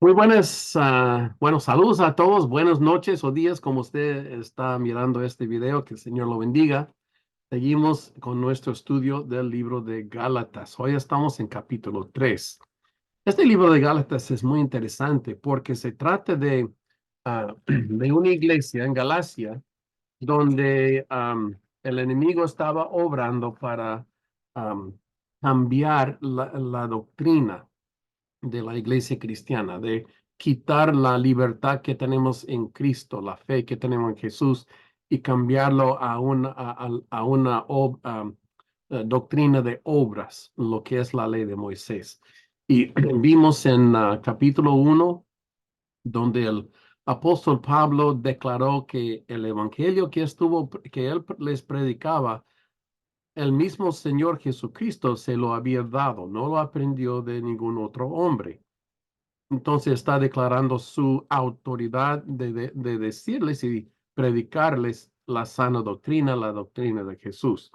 Muy buenas, buenos saludos a todos, buenas noches o días, como usted está mirando este video, que el Señor lo bendiga. Seguimos con nuestro estudio del libro de Gálatas. Hoy estamos en capítulo 3. Este libro de Gálatas es muy interesante porque se trata de una iglesia en Galacia donde el enemigo estaba obrando para am, cambiar la doctrina de la iglesia cristiana, de quitar la libertad que tenemos en Cristo, la fe que tenemos en Jesús y cambiarlo a una doctrina de obras, lo que es la ley de Moisés. Y vimos en capítulo 1, donde el apóstol Pablo declaró que el evangelio que él les predicaba, el mismo Señor Jesucristo se lo había dado, no lo aprendió de ningún otro hombre. Entonces está declarando su autoridad de decirles y predicarles la sana doctrina, la doctrina de Jesús.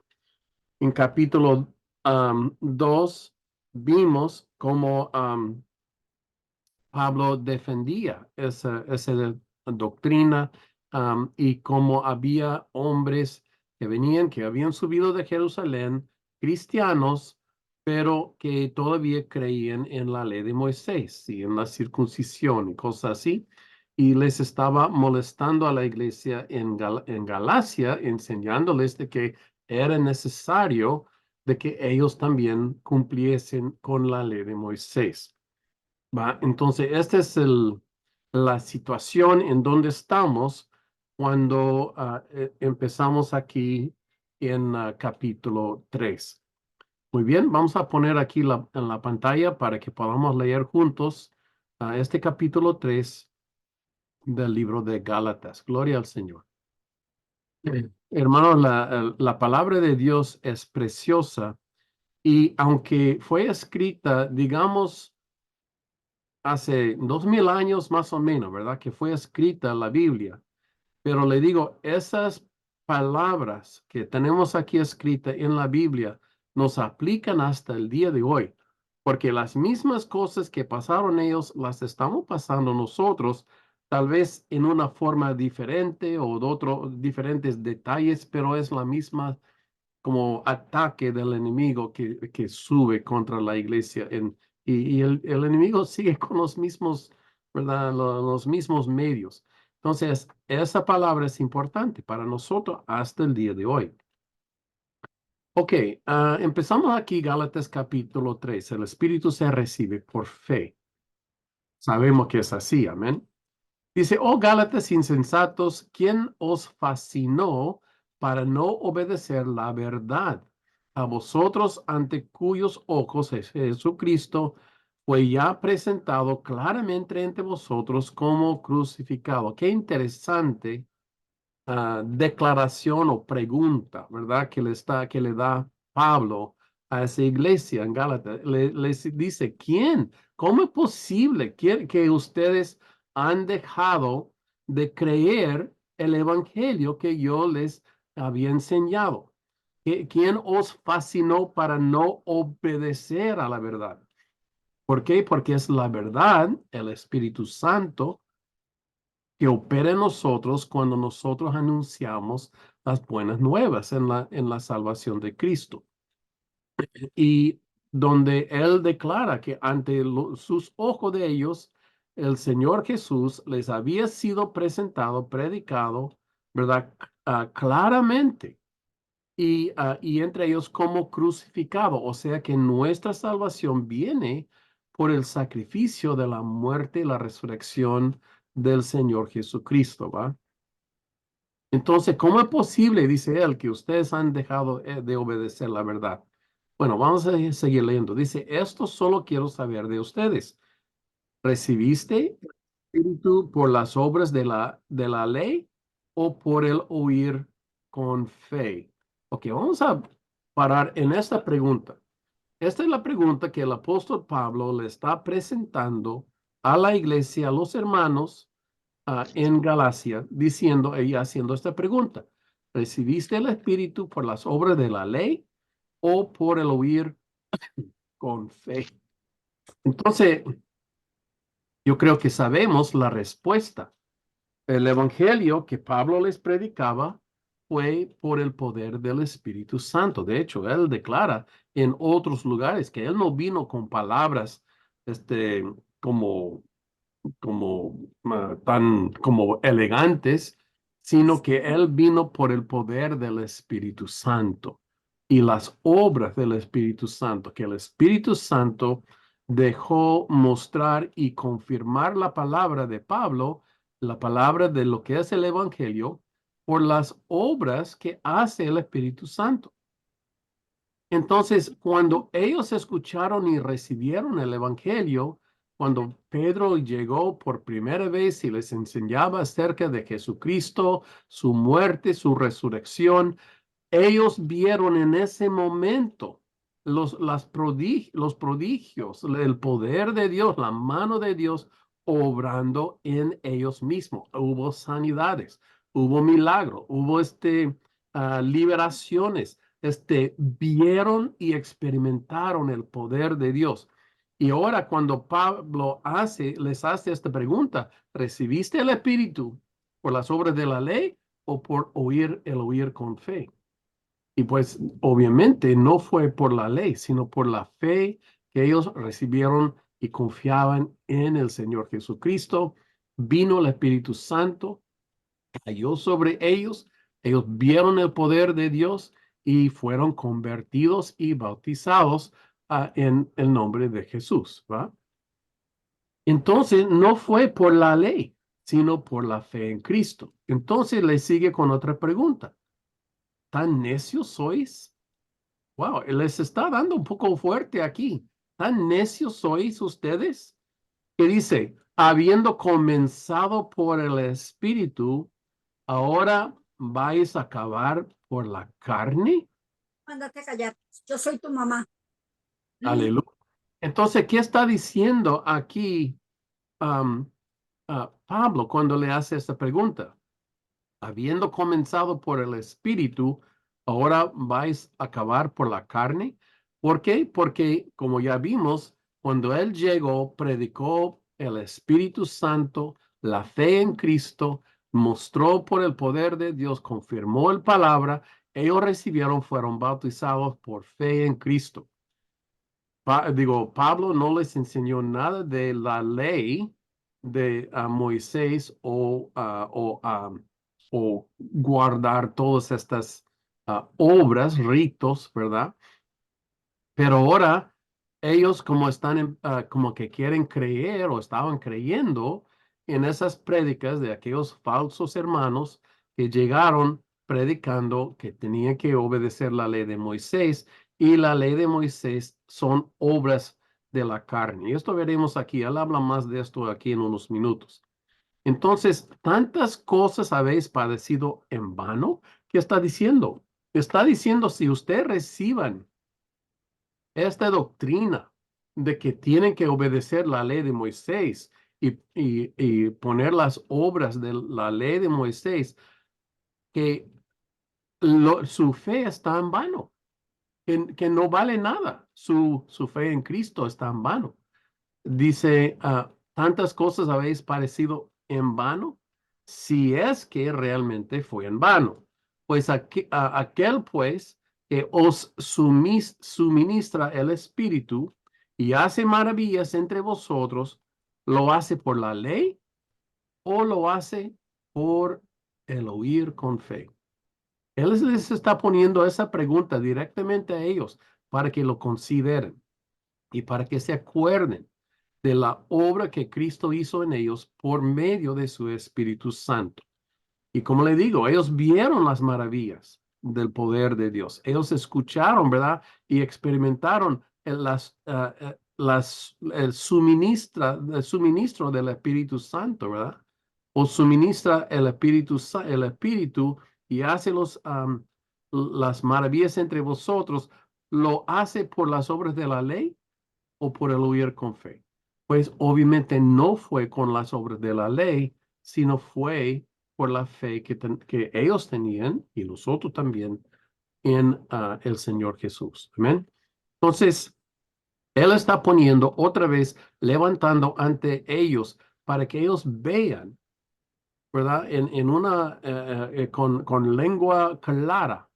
En capítulo 2 vimos cómo Pablo defendía esa doctrina, y cómo había hombres que habían subido de Jerusalén, cristianos, pero que todavía creían en la ley de Moisés y en la circuncisión y cosas así. Y les estaba molestando a la iglesia en Galacia, enseñándoles de que era necesario de que ellos también cumpliesen con la ley de Moisés. ¿Va? Entonces, esta es la situación en donde estamos cuando empezamos aquí en capítulo 3. Muy bien, vamos a poner aquí en la pantalla para que podamos leer juntos este capítulo 3 del libro de Gálatas. Gloria al Señor. Hermanos, la palabra de Dios es preciosa y aunque fue escrita, digamos, hace 2000 años más o menos, ¿verdad? Que fue escrita la Biblia. Pero le digo, esas palabras que tenemos aquí escritas en la Biblia nos aplican hasta el día de hoy, porque las mismas cosas que pasaron ellos las estamos pasando nosotros, tal vez en una forma diferente o de otros diferentes detalles, pero es la misma como ataque del enemigo que sube contra la iglesia. Y el enemigo sigue con los mismos, ¿verdad? Los mismos medios. Entonces, esa palabra es importante para nosotros hasta el día de hoy. Ok, empezamos aquí Gálatas capítulo 3. El Espíritu se recibe por fe. Sabemos que es así, amén. Dice, oh Gálatas insensatos, ¿quién os fascinó para no obedecer la verdad? A vosotros ante cuyos ojos Jesucristo fue ya presentado claramente entre vosotros como crucificado. Qué interesante declaración o pregunta, ¿verdad? Que le da Pablo a esa iglesia en Gálatas. Les dice, ¿quién? ¿Cómo es posible que ustedes han dejado de creer el evangelio que yo les había enseñado? ¿Quién os fascinó para no obedecer a la verdad? ¿Por qué? Porque es la verdad, el Espíritu Santo, que opera en nosotros cuando nosotros anunciamos las buenas nuevas en la salvación de Cristo. Y donde Él declara que ante sus ojos de ellos, el Señor Jesús les había sido presentado, predicado, ¿verdad? Claramente. Y entre ellos como crucificado. O sea que nuestra salvación viene por el sacrificio de la muerte y la resurrección del Señor Jesucristo, ¿va? Entonces, ¿cómo es posible, dice él, que ustedes han dejado de obedecer la verdad? Bueno, vamos a seguir leyendo. Dice, esto solo quiero saber de ustedes. ¿Recibiste el Espíritu por las obras de la ley o por el oír con fe? Ok, vamos a parar en esta pregunta. Esta es la pregunta que el apóstol Pablo le está presentando a la iglesia, a los hermanos en Galacia, diciendo y haciendo esta pregunta. ¿Recibiste el Espíritu por las obras de la ley o por el oír con fe? Entonces, Yo creo que sabemos la respuesta. El evangelio que Pablo les predicaba fue por el poder del Espíritu Santo. De hecho, él declara en otros lugares que él no vino con palabras, este, como tan como elegantes, sino que él vino por el poder del Espíritu Santo y las obras del Espíritu Santo, que el Espíritu Santo dejó mostrar y confirmar la palabra de Pablo, la palabra de lo que es el Evangelio, por las obras que hace el Espíritu Santo. Entonces, cuando ellos escucharon y recibieron el Evangelio, cuando Pedro llegó por primera vez y les enseñaba acerca de Jesucristo, su muerte, su resurrección, ellos vieron en ese momento los prodigios, el poder de Dios, la mano de Dios obrando en ellos mismos. Hubo sanidades, hubo milagros, hubo liberaciones. Vieron y experimentaron el poder de Dios. Y ahora cuando Pablo les hace esta pregunta, ¿recibiste el Espíritu por las obras de la ley o por oír con fe? Y pues obviamente no fue por la ley, sino por la fe que ellos recibieron y confiaban en el Señor Jesucristo. Vino el Espíritu Santo, cayó sobre ellos vieron el poder de Dios y fueron convertidos y bautizados en el nombre de Jesús, ¿va? Entonces no fue por la ley, sino por la fe en Cristo. Entonces le sigue con otra pregunta. ¿Tan necios sois? Wow, les está dando un poco fuerte aquí. ¿Tan necios sois ustedes? Que dice, habiendo comenzado por el Espíritu, ahora vais a acabar por la carne. Mándate a callar. Yo soy tu mamá. Aleluya. Entonces, ¿qué está diciendo aquí um, Pablo cuando le hace esta pregunta? Habiendo comenzado por el Espíritu, ahora vais a acabar por la carne. ¿Por qué? Porque, como ya vimos, cuando Él llegó, predicó el Espíritu Santo, la fe en Cristo, mostró por el poder de Dios, confirmó el palabra, ellos recibieron, fueron bautizados por fe en Cristo. Pablo no les enseñó nada de la ley de Moisés o guardar todas estas obras, ritos, ¿verdad? Pero ahora ellos como como que quieren creer o estaban creyendo en esas prédicas de aquellos falsos hermanos que llegaron predicando que tenían que obedecer la ley de Moisés y la ley de Moisés son obras de la carne. Y esto veremos aquí. Él habla más de esto aquí en unos minutos. Entonces, tantas cosas habéis padecido en vano. ¿Qué está diciendo? Está diciendo si ustedes reciban esta doctrina de que tienen que obedecer la ley de Moisés y poner las obras de la ley de Moisés, que su fe está en vano, que no vale nada. Su fe en Cristo está en vano. Dice, tantas cosas habéis parecido en vano, si es que realmente fue en vano. Pues aquel pues que os suministra el Espíritu y hace maravillas entre vosotros, ¿lo hace por la ley o lo hace por el oír con fe? Él les está poniendo esa pregunta directamente a ellos para que lo consideren y para que se acuerden de la obra que Cristo hizo en ellos por medio de su Espíritu Santo. Y como le digo, ellos vieron las maravillas del poder de Dios. Ellos escucharon, ¿verdad? Y experimentaron el suministro del Espíritu Santo, ¿verdad? O suministra el Espíritu y hace las maravillas entre vosotros. ¿Lo hace por las obras de la ley o por el oír con fe? Pues obviamente no fue con las obras de la ley, sino fue por la fe que ellos tenían y nosotros también en el Señor Jesús. Amén. Entonces, Él está poniendo otra vez, levantando ante ellos para que ellos vean, ¿verdad? En una, con lengua clara,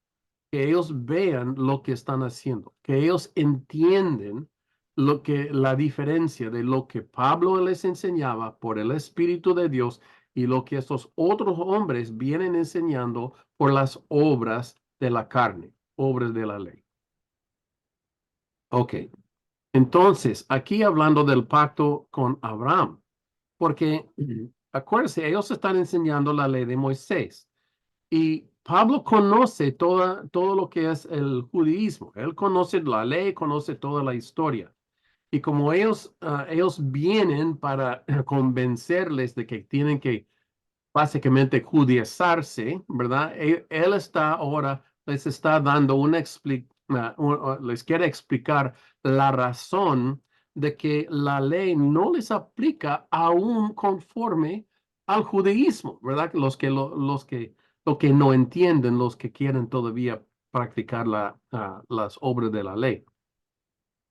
que ellos vean lo que están haciendo, que ellos entienden la diferencia de lo que Pablo les enseñaba por el Espíritu de Dios y lo que estos otros hombres vienen enseñando por las obras de la carne, obras de la ley. Ok, entonces, aquí hablando del pacto con Abraham, porque acuérdense, ellos están enseñando la ley de Moisés. Y Pablo conoce todo lo que es el judaísmo. Él conoce la ley, conoce toda la historia. Y como ellos vienen para convencerles de que tienen que básicamente judaizarse, ¿verdad? Él está ahora, les está dando les quiere explicar la razón de que la ley no les aplica aún conforme al judaísmo, ¿verdad? Lo que no entienden, los que quieren todavía practicar las obras de la ley.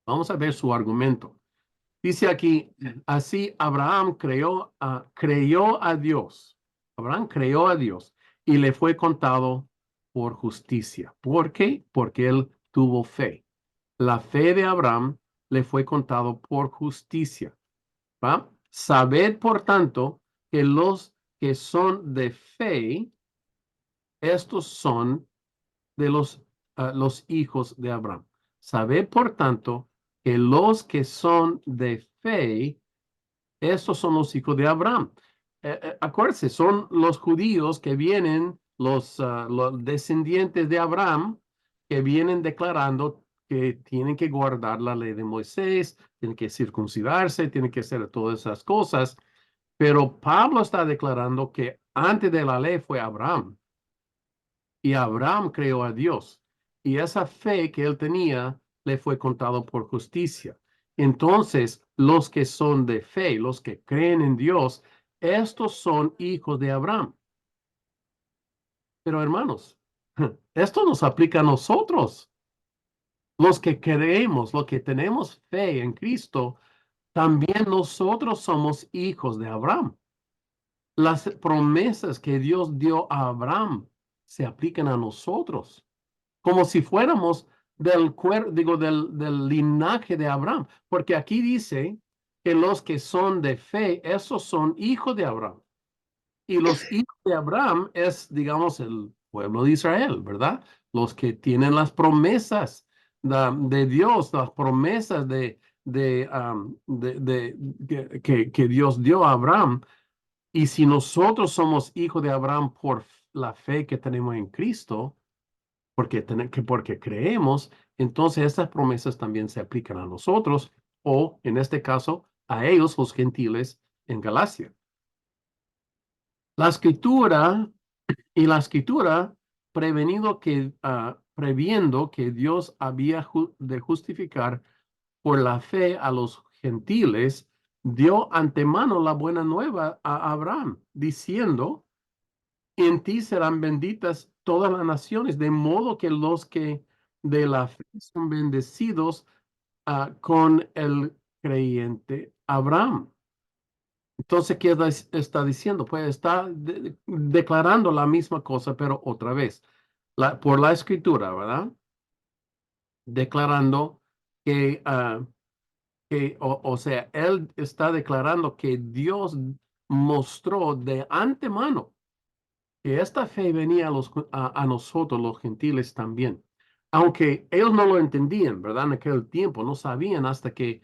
Vamos a ver su argumento. Dice aquí, así Abraham creyó a Dios. Abraham creyó a Dios y le fue contado por justicia. ¿Por qué? Porque él tuvo fe. La fe de Abraham le fue contado por justicia. ¿Va? Sabed, por tanto, que los que son de fe, estos son de los hijos de Abraham. Sabed, por tanto, que los que son de fe, estos son los hijos de Abraham. Acuérdense, son los judíos que vienen, los descendientes de Abraham, que vienen declarando que tienen que guardar la ley de Moisés, tienen que circuncidarse, tienen que hacer todas esas cosas. Pero Pablo está declarando que antes de la ley fue Abraham y Abraham creó a Dios y esa fe que él tenía le fue contado por justicia. Entonces, los que son de fe, los que creen en Dios, estos son hijos de Abraham. Pero hermanos, esto nos aplica a nosotros, los que creemos, los que tenemos fe en Cristo, también nosotros somos hijos de Abraham. Las promesas que Dios dio a Abraham se aplican a nosotros, como si fuéramos del linaje de Abraham, porque aquí dice que los que son de fe, esos son hijos de Abraham. Y los hijos de Abraham es, digamos, el pueblo de Israel, ¿verdad? Los que tienen las promesas de Dios, las promesas que Dios dio a Abraham. Y si nosotros somos hijos de Abraham por la fe que tenemos en Cristo, porque creemos, entonces estas promesas también se aplican a nosotros o, en este caso, a ellos, los gentiles en Galacia. La escritura y la escritura previendo que Dios había de justificar por la fe a los gentiles, dio antemano la buena nueva a Abraham, diciendo, en ti serán benditas todas las naciones, de modo que los que de la fe son bendecidos con el creyente Abraham. Entonces, ¿qué está diciendo? Pues está declarando la misma cosa, pero otra vez, por la escritura, ¿verdad? Declarando o sea, él está declarando que Dios mostró de antemano que esta fe venía a nosotros, los gentiles también. Aunque ellos no lo entendían, ¿verdad? En aquel tiempo, no sabían hasta que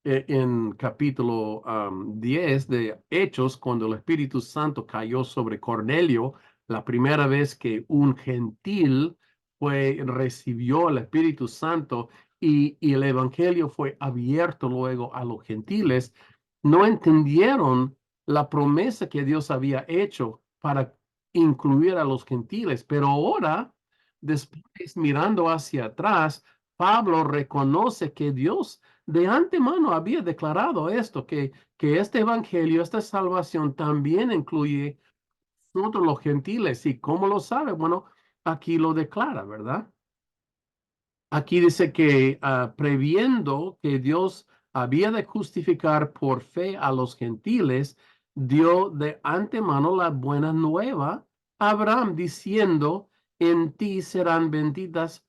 en capítulo 10 de Hechos, cuando el Espíritu Santo cayó sobre Cornelio, la primera vez que un gentil recibió el Espíritu Santo y el Evangelio fue abierto luego a los gentiles, no entendieron la promesa que Dios había hecho para incluir a los gentiles. Pero ahora, después mirando hacia atrás, Pablo reconoce que Dios de antemano había declarado esto, que este evangelio, esta salvación también incluye todos los gentiles. ¿Y cómo lo sabe? Bueno, aquí lo declara, ¿verdad? Aquí dice que previendo que Dios había de justificar por fe a los gentiles, dio de antemano la buena nueva a Abraham, diciendo, en ti serán benditas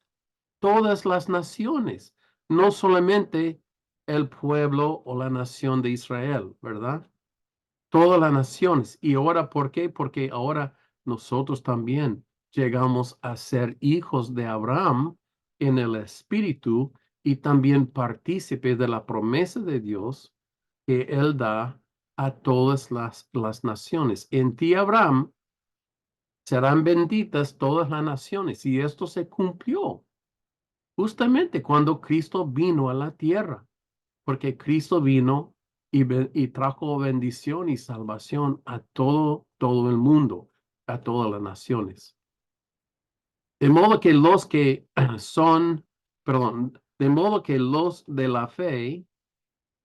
todas las naciones, no solamente el pueblo o la nación de Israel, ¿verdad? Todas las naciones. ¿Y ahora por qué? Porque ahora nosotros también llegamos a ser hijos de Abraham en el espíritu y también partícipes de la promesa de Dios que Él da a todas las naciones. En ti, Abraham, serán benditas todas las naciones. Y esto se cumplió justamente cuando Cristo vino a la tierra, porque Cristo vino y trajo bendición y salvación a todo el mundo, a todas las naciones. De modo que los que son, perdón, de modo que los de la fe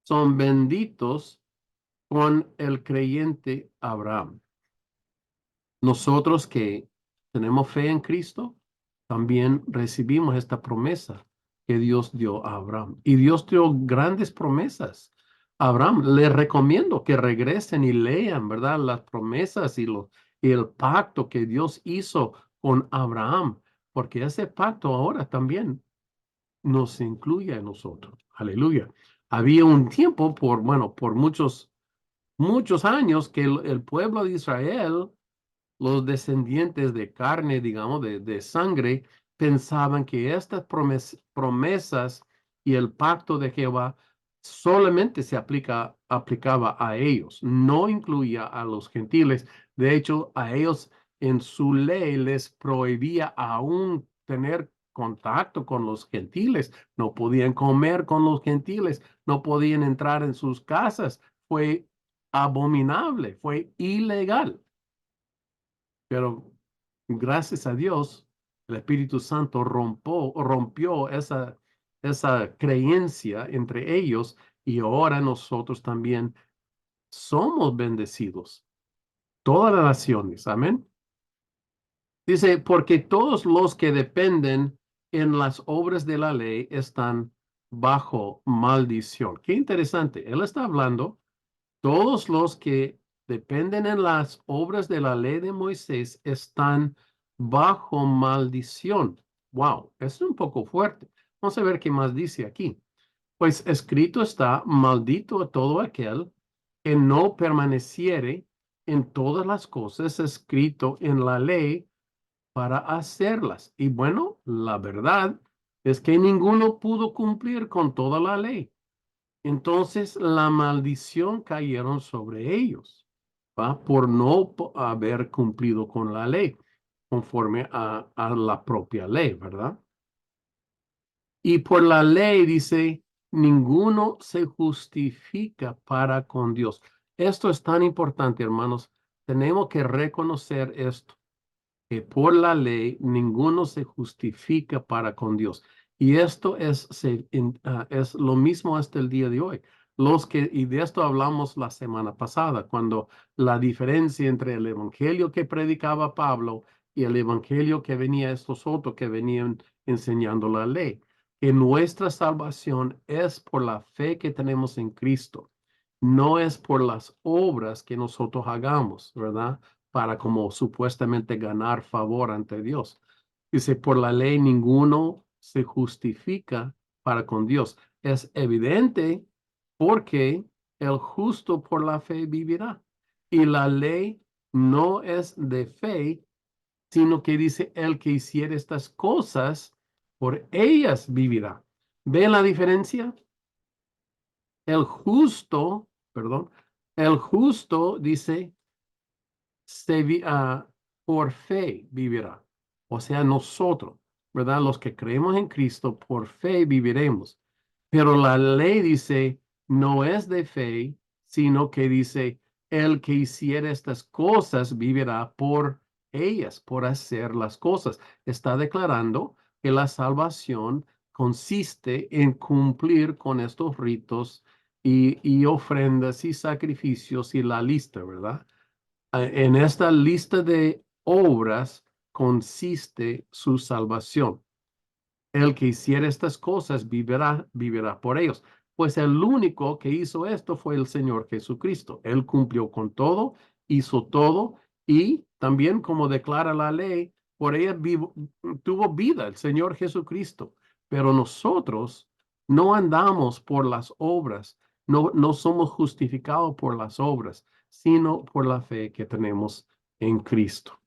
son benditos con el creyente Abraham. Nosotros que tenemos fe en Cristo, también recibimos esta promesa que Dios dio a Abraham. Y Dios dio grandes promesas a Abraham. Les recomiendo que regresen y lean, ¿verdad? Las promesas y el pacto que Dios hizo con Abraham, porque ese pacto ahora también nos incluye a nosotros. Aleluya. Había un tiempo por muchos años que el pueblo de Israel, los descendientes de carne, digamos, de sangre, pensaban que estas promesas y el pacto de Jehová solamente aplicaba a ellos, no incluía a los gentiles. De hecho, a ellos en su ley les prohibía aún tener contacto con los gentiles. No podían comer con los gentiles, no podían entrar en sus casas. Fue abominable, fue ilegal. Pero gracias a Dios, el Espíritu Santo rompió esa creencia entre ellos y ahora nosotros también somos bendecidos. Todas las naciones. Amén. Dice, porque todos los que dependen en las obras de la ley están bajo maldición. Qué interesante. Él está hablando, todos los que dependen en las obras de la ley de Moisés están bajo maldición. Wow, es un poco fuerte. Vamos a ver qué más dice aquí. Pues escrito está, maldito a todo aquel que no permaneciere en todas las cosas escrito en la ley para hacerlas. Y bueno, la verdad es que ninguno pudo cumplir con toda la ley. Entonces la maldición cayeron sobre ellos, ¿va? Por no haber cumplido con la ley, conforme a la propia ley, ¿verdad? Y por la ley dice, ninguno se justifica para con Dios. Esto es tan importante, hermanos. Tenemos que reconocer esto, que por la ley ninguno se justifica para con Dios. Y esto es lo mismo hasta el día de hoy. Y de esto hablamos la semana pasada, cuando la diferencia entre el evangelio que predicaba Pablo y el evangelio que venía estos otros que venían enseñando la ley, que nuestra salvación es por la fe que tenemos en Cristo, no es por las obras que nosotros hagamos, ¿verdad? Para como supuestamente ganar favor ante Dios. Dice, por la ley ninguno se justifica para con Dios. Es evidente porque el justo por la fe vivirá. Y la ley no es de fe, sino que dice, el que hiciera estas cosas, por ellas vivirá. ¿Ven la diferencia? El justo, perdón, el justo dice, por fe vivirá. O sea, nosotros, ¿verdad? Los que creemos en Cristo, por fe viviremos. Pero la ley dice, no es de fe, sino que dice, el que hiciera estas cosas vivirá por ellas, por hacer las cosas. Está declarando que la salvación consiste en cumplir con estos ritos y ofrendas y sacrificios y la lista, ¿verdad? En esta lista de obras consiste su salvación. El que hiciera estas cosas vivirá por ellos. Pues el único que hizo esto fue el Señor Jesucristo. Él cumplió con todo, hizo todo y también como declara la ley, por ella tuvo vida el Señor Jesucristo. Pero nosotros no andamos por las obras, no somos justificados por las obras, sino por la fe que tenemos en Cristo.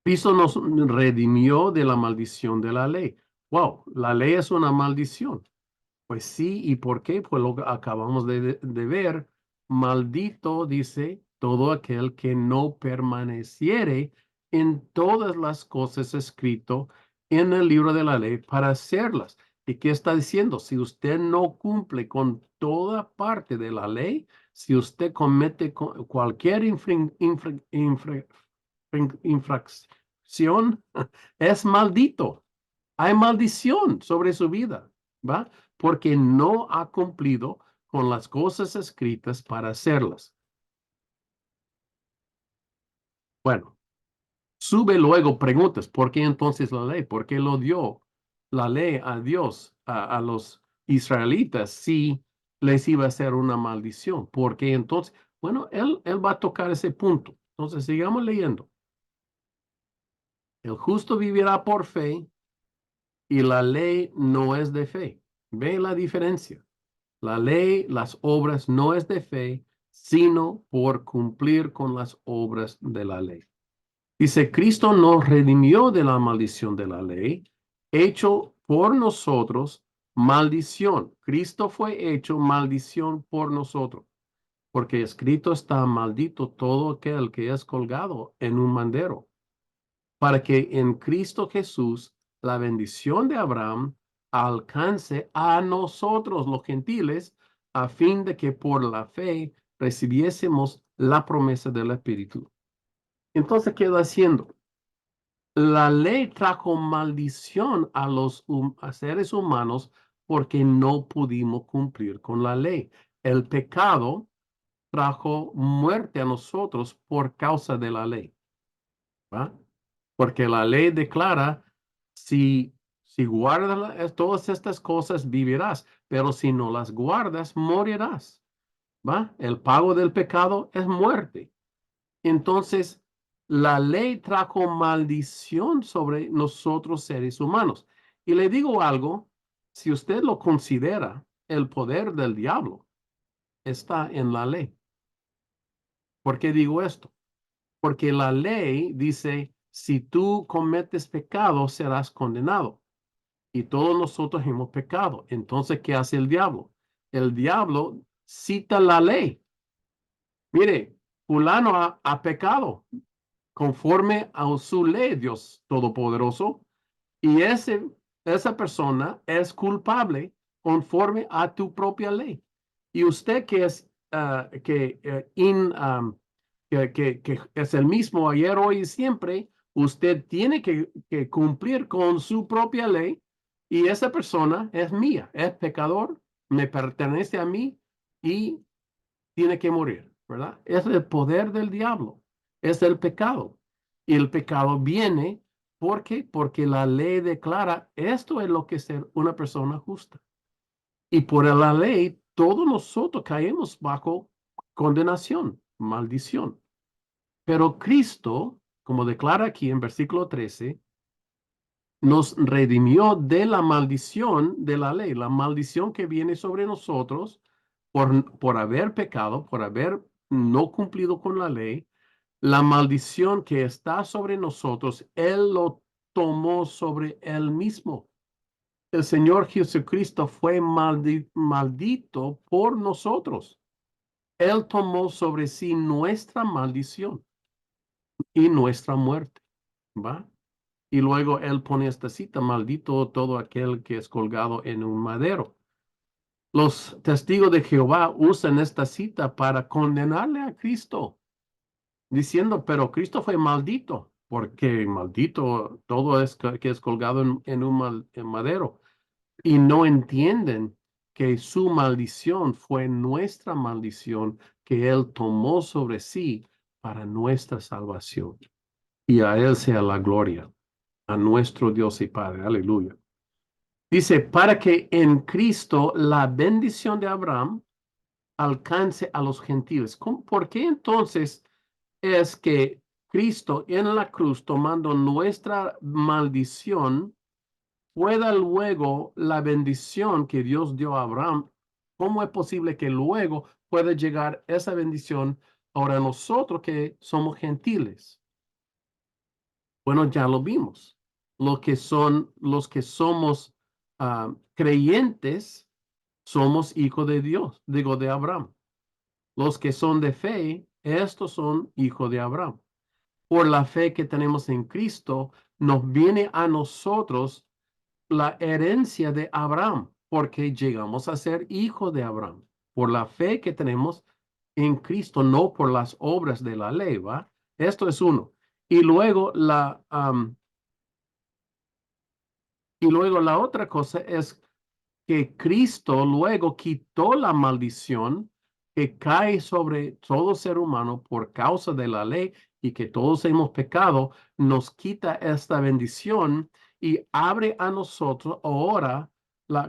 Cristo nos redimió de la maldición de la ley. Wow, la ley es una maldición. Pues sí, ¿y por qué? Pues lo que acabamos de ver. Maldito, dice, todo aquel que no permaneciere en todas las cosas escrito en el libro de la ley para hacerlas. ¿Y qué está diciendo? Si usted no cumple con toda parte de la ley, si usted comete cualquier infracción, es maldito. Hay maldición sobre su vida, ¿va? Porque no ha cumplido con las cosas escritas para hacerlas. Bueno, sube luego preguntas, ¿por qué entonces la ley? ¿Por qué lo dio la ley a Dios, a los israelitas, si les iba a ser una maldición? ¿Por qué entonces? Bueno, él va a tocar ese punto. Entonces, sigamos leyendo. El justo vivirá por fe y la ley no es de fe. ¿Ve la diferencia? La ley, las obras no es de fe, sino por cumplir con las obras de la ley. Dice, Cristo nos redimió de la maldición de la ley, hecho por nosotros maldición. Cristo fue hecho maldición por nosotros, porque escrito está maldito todo aquel que es colgado en un madero, para que en Cristo Jesús la bendición de Abraham alcance a nosotros los gentiles, a fin de que por la fe recibiésemos la promesa del Espíritu. Entonces, ¿qué va haciendo? La ley trajo maldición a los a seres humanos porque no pudimos cumplir con la ley. El pecado trajo muerte a nosotros por causa de la ley, ¿va? Porque la ley declara, si guardas todas estas cosas, vivirás, pero si no las guardas, morirás, ¿va? El pago del pecado es muerte. Entonces, la ley trajo maldición sobre nosotros seres humanos. Y le digo algo, si usted lo considera, el poder del diablo está en la ley. ¿Por qué digo esto? Porque la ley dice, si tú cometes pecado, serás condenado. Y todos nosotros hemos pecado. Entonces, ¿qué hace el diablo? El diablo cita la ley. Mire, fulano ha pecado conforme a su ley, Dios Todopoderoso, y esa persona es culpable conforme a tu propia ley. Y usted que es, que es el mismo ayer, hoy y siempre, usted tiene que cumplir con su propia ley y esa persona es mía, es pecador, me pertenece a mí y tiene que morir, ¿verdad? Es el poder del diablo, es el pecado. Y el pecado viene porque la ley declara esto es lo que es ser una persona justa. Y por la ley, todos nosotros caemos bajo condenación, maldición. Pero Cristo, como declara aquí en versículo 13, nos redimió de la maldición de la ley, la maldición que viene sobre nosotros por haber pecado, por haber no cumplido con la ley, la maldición que está sobre nosotros, Él lo tomó sobre Él mismo. El Señor Jesucristo fue maldito por nosotros. Él tomó sobre sí nuestra maldición y nuestra muerte, ¿va? Y luego Él pone esta cita, maldito todo aquel que es colgado en un madero. Los testigos de Jehová usan esta cita para condenarle a Cristo, diciendo, pero Cristo fue maldito, porque maldito todo es que es colgado en un en madero. Y no entienden que su maldición fue nuestra maldición que Él tomó sobre sí para nuestra salvación. Y a Él sea la gloria. a nuestro Dios y Padre. Aleluya. Dice, para que en Cristo la bendición de Abraham alcance a los gentiles. ¿Por qué entonces es que Cristo en la cruz, tomando nuestra maldición, pueda luego la bendición que Dios dio a Abraham? ¿Cómo es posible que luego pueda llegar esa bendición ahora a nosotros que somos gentiles? Bueno, ya lo vimos. Los que somos creyentes, somos hijos de Dios, digo, de Abraham. Los que son de fe, estos son hijos de Abraham. Por la fe que tenemos en Cristo, nos viene a nosotros la herencia de Abraham, porque llegamos a ser hijos de Abraham. Por la fe que tenemos en Cristo, no por las obras de la ley, ¿va? Esto es uno. Y luego la otra cosa es que Cristo luego quitó la maldición que cae sobre todo ser humano por causa de la ley y que todos hemos pecado, nos quita esta bendición y abre a nosotros ahora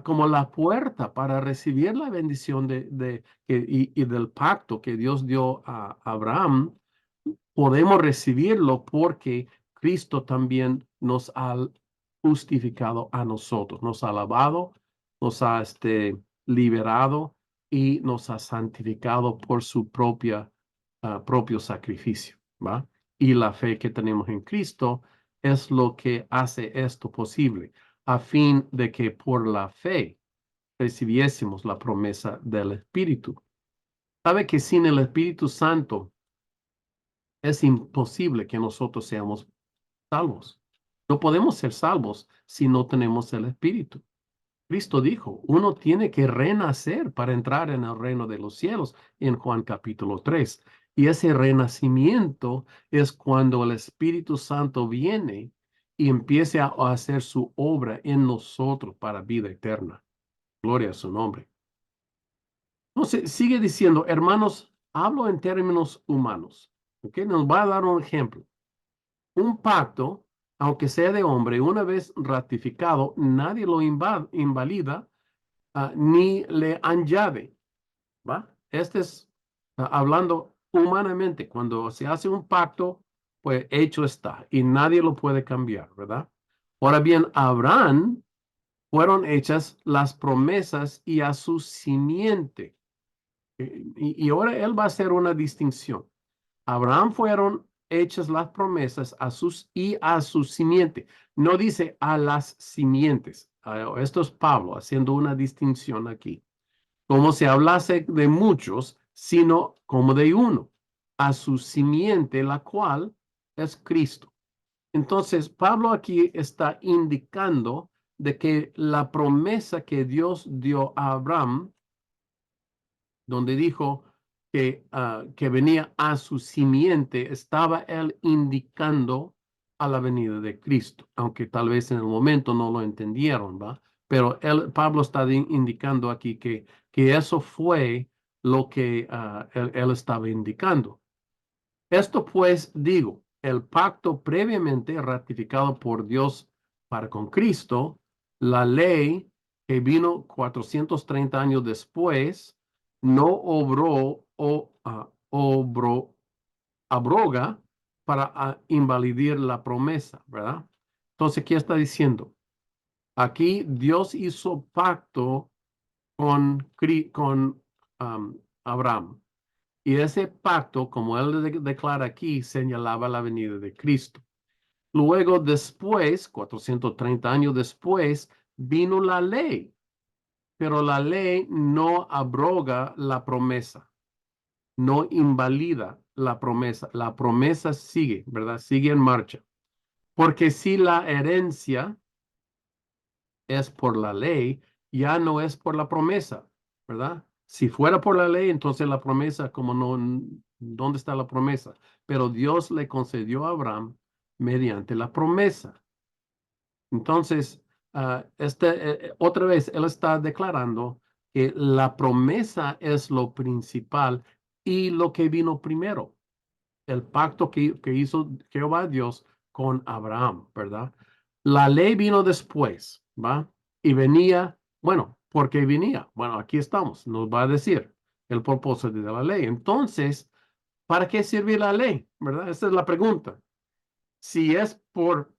como la puerta para recibir la bendición y del pacto que Dios dio a Abraham. Podemos recibirlo porque Cristo también nos ha justificado a nosotros, nos ha lavado, nos ha liberado y nos ha santificado por su propio sacrificio, ¿va? Y la fe que tenemos en Cristo es lo que hace esto posible, a fin de que por la fe recibiésemos la promesa del Espíritu. ¿Sabe que sin el Espíritu Santo es imposible que nosotros seamos salvos? No podemos ser salvos si no tenemos el Espíritu. Cristo dijo, uno tiene que renacer para entrar en el reino de los cielos en Juan capítulo 3. Y ese renacimiento es cuando el Espíritu Santo viene y empiece a hacer su obra en nosotros para vida eterna. Gloria a su nombre. Entonces, sigue diciendo, hermanos, hablo en términos humanos. ¿Ok? Nos va a dar un ejemplo. Un pacto, aunque sea de hombre, una vez ratificado, nadie lo invalida ni le añade, ¿va? Este es hablando humanamente. Cuando se hace un pacto, pues hecho está y nadie lo puede cambiar, ¿verdad? Ahora bien, a Abraham fueron hechas las promesas y a su simiente. Y ahora él va a hacer una distinción. Abraham fueron hechas las promesas a su simiente. No dice a las simientes. Esto es Pablo haciendo una distinción aquí. Como si hablase de muchos, sino como de uno. A su simiente, la cual es Cristo. Entonces, Pablo aquí está indicando de que la promesa que Dios dio a Abraham, donde dijo que venía a su simiente, estaba él indicando a la venida de Cristo, aunque tal vez en el momento no lo entendieron, ¿va? Pero Pablo está indicando aquí que eso fue lo que él estaba indicando. Esto pues digo, el pacto previamente ratificado por Dios para con Cristo, la ley que vino 430 años después, no abroga para invalidar la promesa, ¿verdad? Entonces, ¿qué está diciendo? Aquí Dios hizo pacto con Abraham. Y ese pacto, como él declara aquí, señalaba la venida de Cristo. Luego, después, 430 años después, vino la ley, pero la ley no abroga la promesa, no invalida la promesa. La promesa sigue, ¿verdad? Sigue en marcha. Porque si la herencia es por la ley, ya no es por la promesa, ¿verdad? Si fuera por la ley, entonces la promesa, como no, ¿dónde está la promesa? Pero Dios le concedió a Abraham mediante la promesa. Entonces, otra vez, él está declarando que la promesa es lo principal y lo que vino primero, el pacto que hizo Jehová Dios con Abraham, ¿verdad? La ley vino después, ¿va? Y venía, bueno, ¿por qué venía? Bueno, aquí estamos, nos va a decir el propósito de la ley. Entonces, ¿para qué sirve la ley? ¿Verdad? Esa es la pregunta. Si es por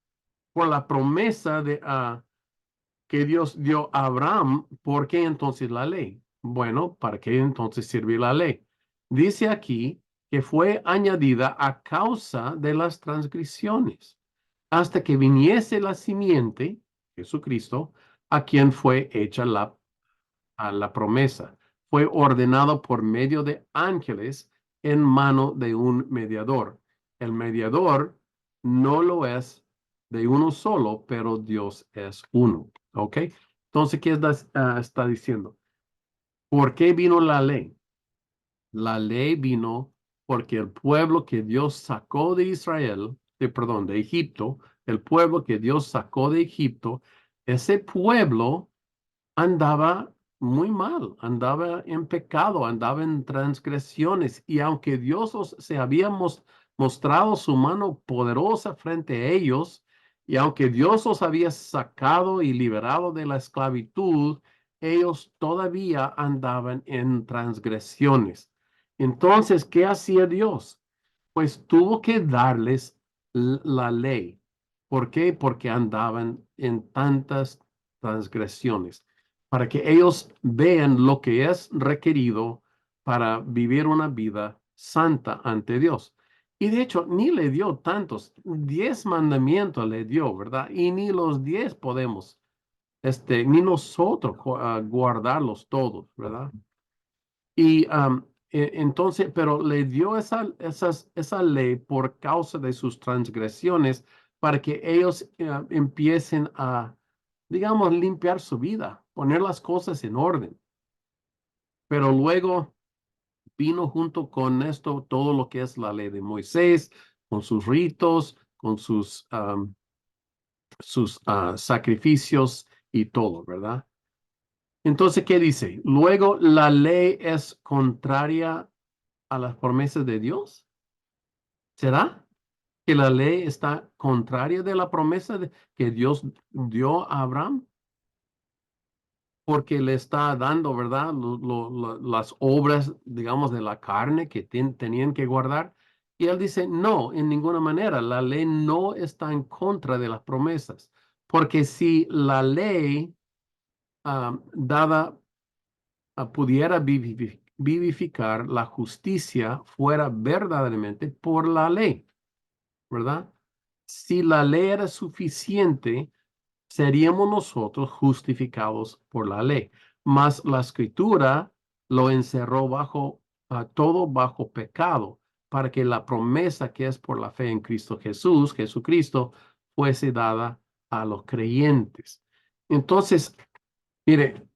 la promesa que Dios dio a Abraham, ¿por qué entonces la ley? Bueno, ¿para qué entonces sirve la ley? Dice aquí que fue añadida a causa de las transgresiones, hasta que viniese la simiente, Jesucristo, a quien fue hecha a la promesa. Fue ordenado por medio de ángeles en mano de un mediador. El mediador no lo es de uno solo, pero Dios es uno. ¿Ok? Entonces, ¿qué está diciendo? ¿Por qué vino la ley? La ley vino porque el pueblo que Dios sacó de Israel, perdón, de Egipto, el pueblo que Dios sacó de Egipto, ese pueblo andaba muy mal, andaba en pecado, andaba en transgresiones. Y aunque se había mostrado su mano poderosa frente a ellos, y aunque Dios los había sacado y liberado de la esclavitud, ellos todavía andaban en transgresiones. Entonces, ¿qué hacía Dios? Pues tuvo que darles la ley. ¿Por qué? Porque andaban en tantas transgresiones, para que ellos vean lo que es requerido para vivir una vida santa ante Dios. Y de hecho, ni le dio tantos, 10 mandamientos le dio, ¿verdad? Y ni los 10 podemos, ni nosotros guardarlos todos, ¿verdad? Y entonces, pero le dio esa ley por causa de sus transgresiones para que ellos empiecen a, digamos, limpiar su vida, poner las cosas en orden. Pero luego vino junto con esto todo lo que es la ley de Moisés, con sus ritos, con sus sacrificios y todo, ¿verdad? Entonces, ¿qué dice? Luego, la ley es contraria a las promesas de Dios. ¿Será que la ley está contraria de la promesa que Dios dio a Abraham? Porque le está dando, ¿verdad? Las obras, digamos, de la carne que tenían que guardar. Y él dice, no, en ninguna manera, la ley no está en contra de las promesas. Porque si la ley dada pudiera vivificar la justicia fuera verdaderamente por la ley, ¿verdad? Si la ley era suficiente, seríamos nosotros justificados por la ley. Mas la escritura lo encerró todo bajo pecado, para que la promesa que es por la fe en Cristo Jesús, Jesucristo, fuese dada a los creyentes. Entonces, mire,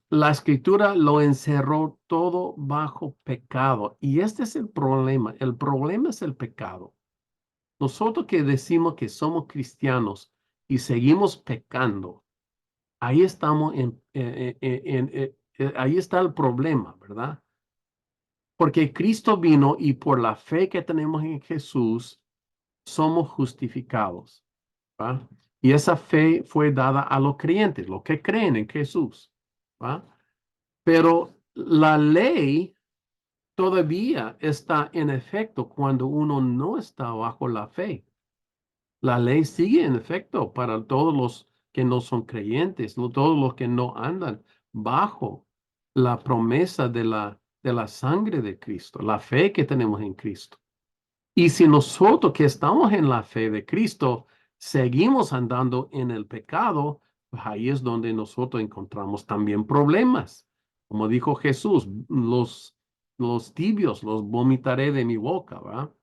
la escritura lo encerró todo bajo pecado. Y este es el problema. El problema es el pecado. Nosotros que decimos que somos cristianos y seguimos pecando, ahí estamos ahí está el problema, ¿verdad? Porque Cristo vino y por la fe que tenemos en Jesús, somos justificados, ¿va? Y esa fe fue dada a los creyentes, los que creen en Jesús, ¿va? Pero la ley todavía está en efecto cuando uno no está bajo la fe. La ley sigue en efecto para todos los que no son creyentes, no todos los que no andan bajo la promesa de la sangre de Cristo, la fe que tenemos en Cristo. Y si nosotros que estamos en la fe de Cristo seguimos andando en el pecado, pues ahí es donde nosotros encontramos también problemas. Como dijo Jesús, los tibios los vomitaré de mi boca, ¿verdad?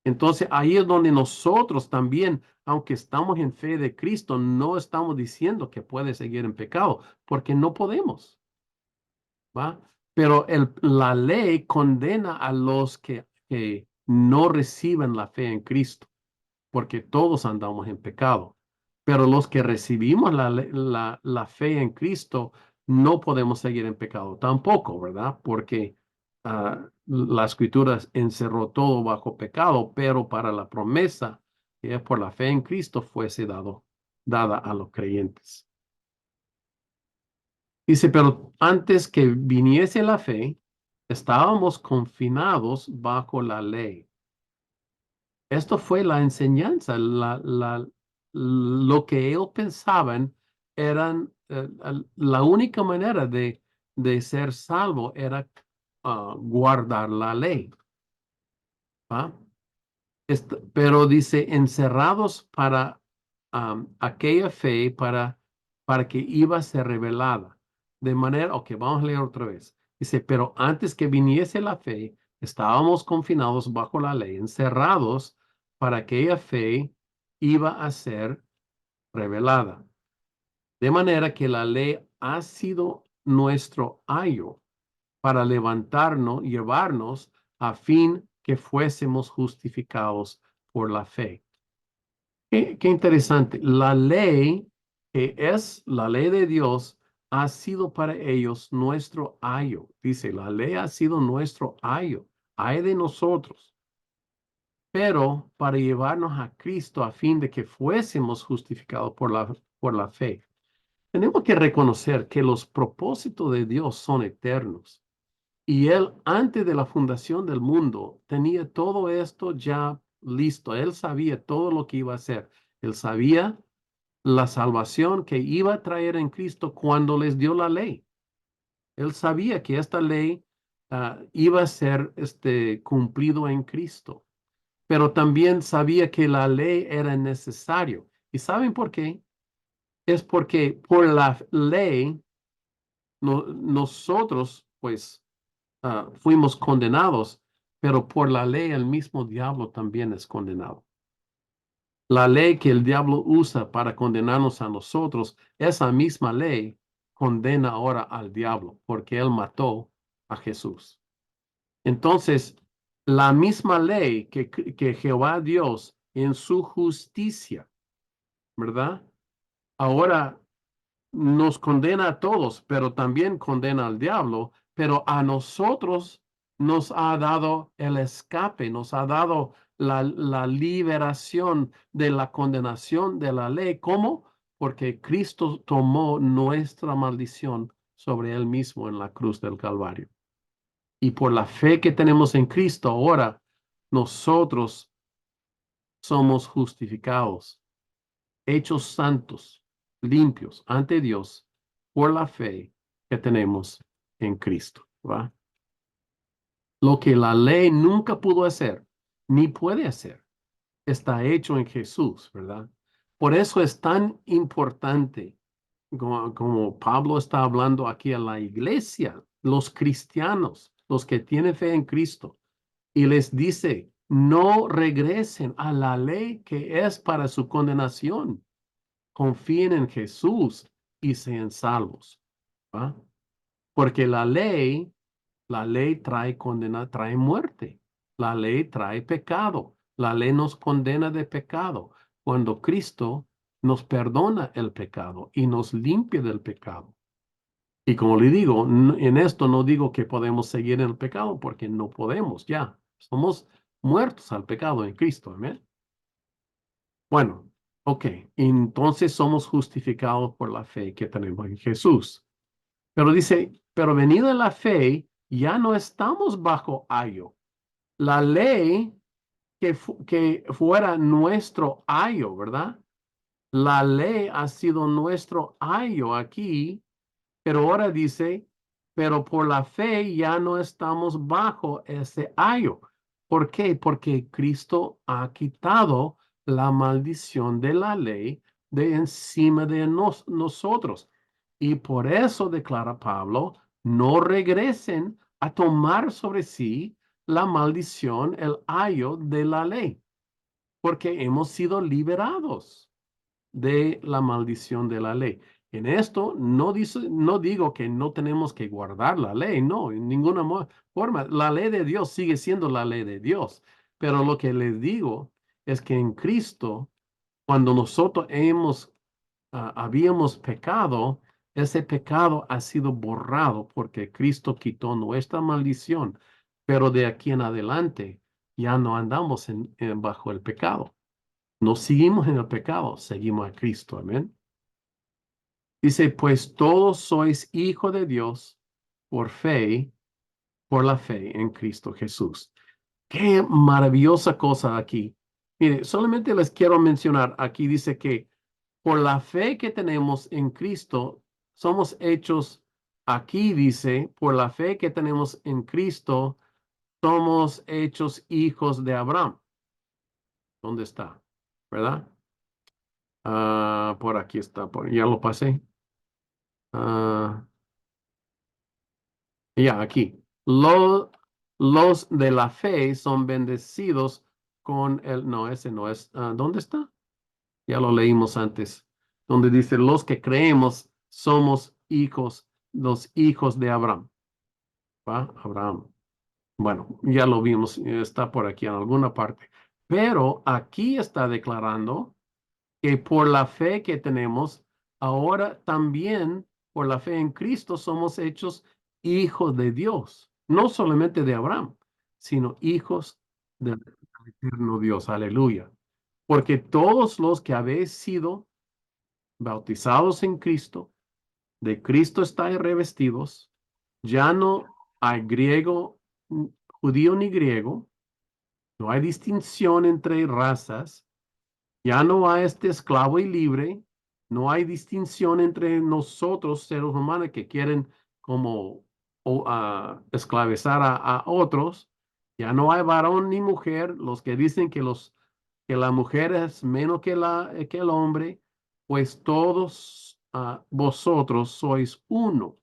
Entonces ahí es donde nosotros también, aunque estamos en fe de Cristo, no estamos diciendo que puede seguir en pecado, porque no podemos, ¿va? Pero la ley condena a los que no reciben la fe en Cristo, porque todos andamos en pecado. Pero los que recibimos la fe en Cristo, no podemos seguir en pecado tampoco, ¿verdad? Porque la escritura encerró todo bajo pecado, pero para la promesa que es por la fe en Cristo fuese dado. dada a los creyentes. Dice, pero antes que viniese la fe, estábamos confinados bajo la ley. Esto fue la enseñanza, lo que ellos pensaban eran la única manera de ser salvo era guardar la ley. ¿Va? Pero dice, encerrados para aquella fe para que iba a ser revelada. De manera, ok, vamos a leer otra vez. Dice, pero antes que viniese la fe, estábamos confinados bajo la ley, encerrados para aquella fe iba a ser revelada. De manera que la ley ha sido nuestro ayo para levantarnos, llevarnos a fin que fuésemos justificados por la fe. Qué interesante. La ley, que es la ley de Dios, ha sido para ellos nuestro ayo. Dice, la ley ha sido nuestro ayo, ay de nosotros. Pero para llevarnos a Cristo a fin de que fuésemos justificados por la fe. Tenemos que reconocer que los propósitos de Dios son eternos. Y Él, antes de la fundación del mundo, tenía todo esto ya listo. Él sabía todo lo que iba a hacer. Él sabía la salvación que iba a traer en Cristo cuando les dio la ley. Él sabía que esta ley iba a ser cumplido en Cristo, pero también sabía que la ley era necesario. ¿Y saben por qué? Es porque por la ley nosotros, pues, fuimos condenados, pero por la ley el mismo diablo también es condenado. La ley que el diablo usa para condenarnos a nosotros, esa misma ley condena ahora al diablo porque él mató a Jesús. Entonces, la misma ley que Jehová Dios en su justicia, ¿verdad? Ahora nos condena a todos, pero también condena al diablo, pero a nosotros nos ha dado el escape, nos ha dado la liberación de la condenación de la ley. ¿Cómo? Porque Cristo tomó nuestra maldición sobre él mismo en la cruz del Calvario. Y por la fe que tenemos en Cristo, ahora nosotros somos justificados, hechos santos, limpios ante Dios por la fe que tenemos en Cristo, ¿va? Lo que la ley nunca pudo hacer, ni puede hacer, está hecho en Jesús, ¿verdad? Por eso es tan importante, como Pablo está hablando aquí a la iglesia, los cristianos, los que tienen fe en Cristo, y les dice, no regresen a la ley que es para su condenación. Confíen en Jesús y sean salvos. ¿Va? Porque la ley trae condena, trae muerte. La ley trae pecado. La ley nos condena de pecado. Cuando Cristo nos perdona el pecado y nos limpia del pecado. Y como le digo, en esto no digo que podemos seguir en el pecado porque no podemos ya. Somos muertos al pecado en Cristo. Amén. Bueno, ok, entonces somos justificados por la fe que tenemos en Jesús. Pero dice, pero venida la fe, ya no estamos bajo ayo. La ley que fuera nuestro ayo, ¿verdad? La ley ha sido nuestro ayo aquí, pero ahora dice, pero por la fe ya no estamos bajo ese ayo. ¿Por qué? Porque Cristo ha quitado la maldición de la ley de encima de nosotros. Y por eso declara Pablo, no regresen a tomar sobre sí la maldición, el ayo de la ley, porque hemos sido liberados de la maldición de la ley. En esto no digo que no tenemos que guardar la ley, no, en ninguna forma. La ley de Dios sigue siendo la ley de Dios. Pero lo que les digo es que en Cristo, cuando nosotros habíamos pecado, ese pecado ha sido borrado porque Cristo quitó nuestra maldición. Pero de aquí en adelante ya no andamos bajo el pecado. No seguimos en el pecado, seguimos a Cristo. Amén. Dice, pues todos sois hijos de Dios por fe, por la fe en Cristo Jesús. Qué maravillosa cosa aquí. Mire, solamente les quiero mencionar, aquí dice que por la fe que tenemos en Cristo, somos hechos, aquí dice, por la fe que tenemos en Cristo, somos hechos hijos de Abraham. ¿Dónde está? ¿Verdad? Por aquí está, ya lo pasé. Ah, ya, aquí. Los de la fe son bendecidos con el, no, ese no es, ¿dónde está? Ya lo leímos antes, donde dice, los que creemos somos hijos, los hijos de Abraham. ¿Va? Abraham. Bueno, ya lo vimos, está por aquí en alguna parte. Pero aquí está declarando que por la fe que tenemos, ahora también por la fe en Cristo somos hechos hijos de Dios. No solamente de Abraham, sino hijos del eterno Dios. Aleluya. Porque todos los que habéis sido bautizados en Cristo, de Cristo estáis revestidos, ya no hay griego, judío ni griego, no hay distinción entre razas, ya no hay este esclavo y libre, no hay distinción entre nosotros, seres humanos, que quieren como esclavizar a otros, ya no hay varón ni mujer, los que dicen que la mujer es menos que el hombre, pues todos vosotros sois uno,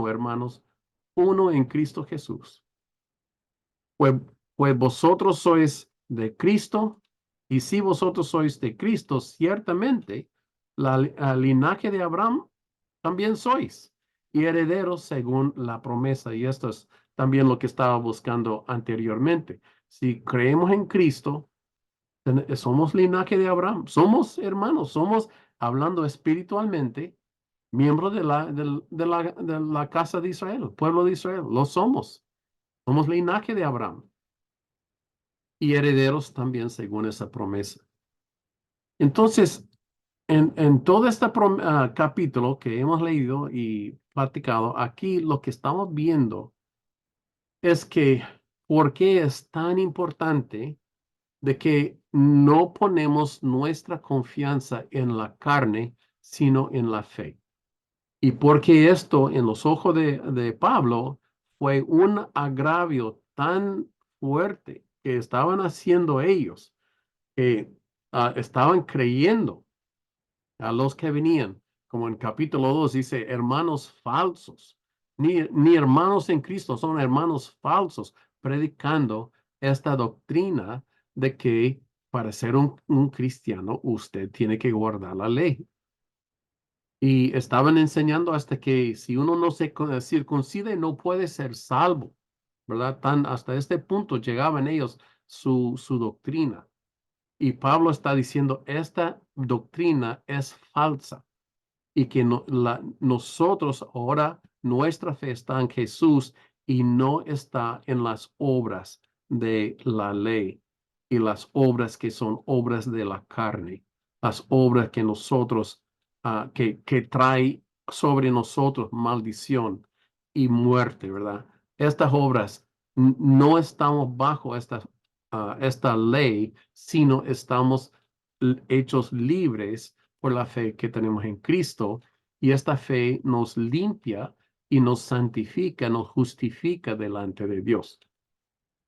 hermanos, uno en Cristo Jesús. Pues, pues vosotros sois de Cristo, y si vosotros sois de Cristo, ciertamente el linaje de Abraham también sois, y herederos según la promesa. Y esto es también lo que estaba buscando anteriormente. Si creemos en Cristo, somos linaje de Abraham, somos hermanos, somos, hablando espiritualmente, miembros de la casa de Israel, pueblo de Israel, lo somos. Somos linaje de Abraham y herederos también según esa promesa. Entonces, en todo este capítulo que hemos leído y platicado, aquí lo que estamos viendo es que por qué es tan importante de que no ponemos nuestra confianza en la carne, sino en la fe. Y porque esto en los ojos de Pablo fue un agravio tan fuerte que estaban haciendo ellos, que estaban creyendo a los que venían, como en capítulo 2 dice, hermanos falsos, ni hermanos en Cristo, son hermanos falsos, predicando esta doctrina de que para ser un cristiano usted tiene que guardar la ley. Y estaban enseñando hasta que si uno no se circuncide no puede ser salvo, ¿verdad? Hasta este punto llegaban ellos su doctrina. Y Pablo está diciendo, esta doctrina es falsa y que nosotros ahora, nuestra fe está en Jesús y no está en las obras de la ley y las obras que son obras de la carne, las obras que nosotros, que trae sobre nosotros maldición y muerte, ¿verdad? Estas obras no estamos bajo esta ley, sino estamos hechos libres por la fe que tenemos en Cristo, y esta fe nos limpia y nos santifica, nos justifica delante de Dios.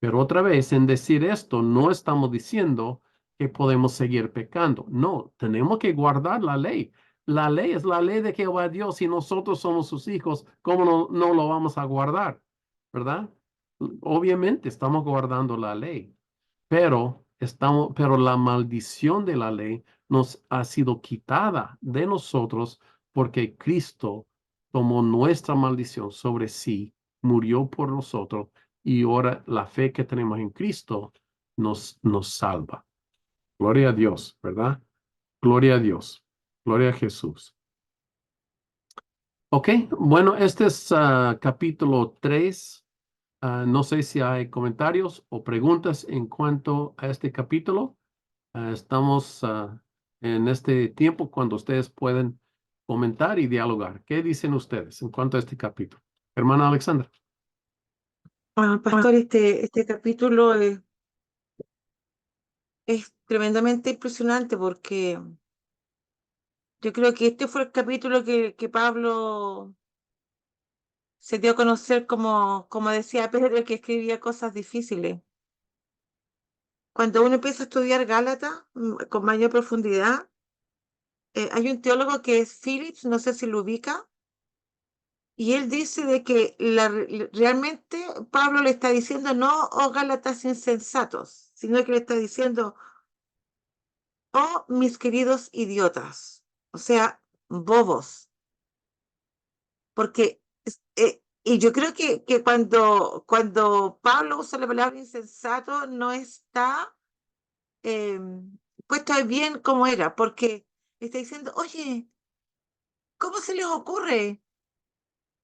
Pero otra vez, en decir esto, no estamos diciendo que podemos seguir pecando. No, tenemos que guardar la ley. La ley es la ley de Jehová Dios y nosotros somos sus hijos. ¿Cómo no lo vamos a guardar? ¿Verdad? Obviamente estamos guardando la ley, pero la maldición de la ley nos ha sido quitada de nosotros porque Cristo tomó nuestra maldición sobre sí, murió por nosotros y ahora la fe que tenemos en Cristo nos salva. Gloria a Dios, ¿verdad? Gloria a Dios. Gloria a Jesús. Ok, bueno, este es capítulo 3. No sé si hay comentarios o preguntas en cuanto a este capítulo. Estamos en este tiempo cuando ustedes pueden comentar y dialogar. ¿Qué dicen ustedes en cuanto a este capítulo? Hermana Alexandra. Pastor, este capítulo es tremendamente impresionante porque yo creo que este fue el capítulo que Pablo se dio a conocer como decía Pedro, que escribía cosas difíciles. Cuando uno empieza a estudiar Gálatas con mayor profundidad, hay un teólogo que es Phillips, no sé si lo ubica, y él dice de que realmente Pablo le está diciendo no, oh Gálatas insensatos, sino que le está diciendo, oh mis queridos idiotas, o sea, bobos, porque, y yo creo que cuando Pablo usa la palabra insensato, no está eh, puesto bien como era, porque está diciendo, oye, ¿cómo se les ocurre?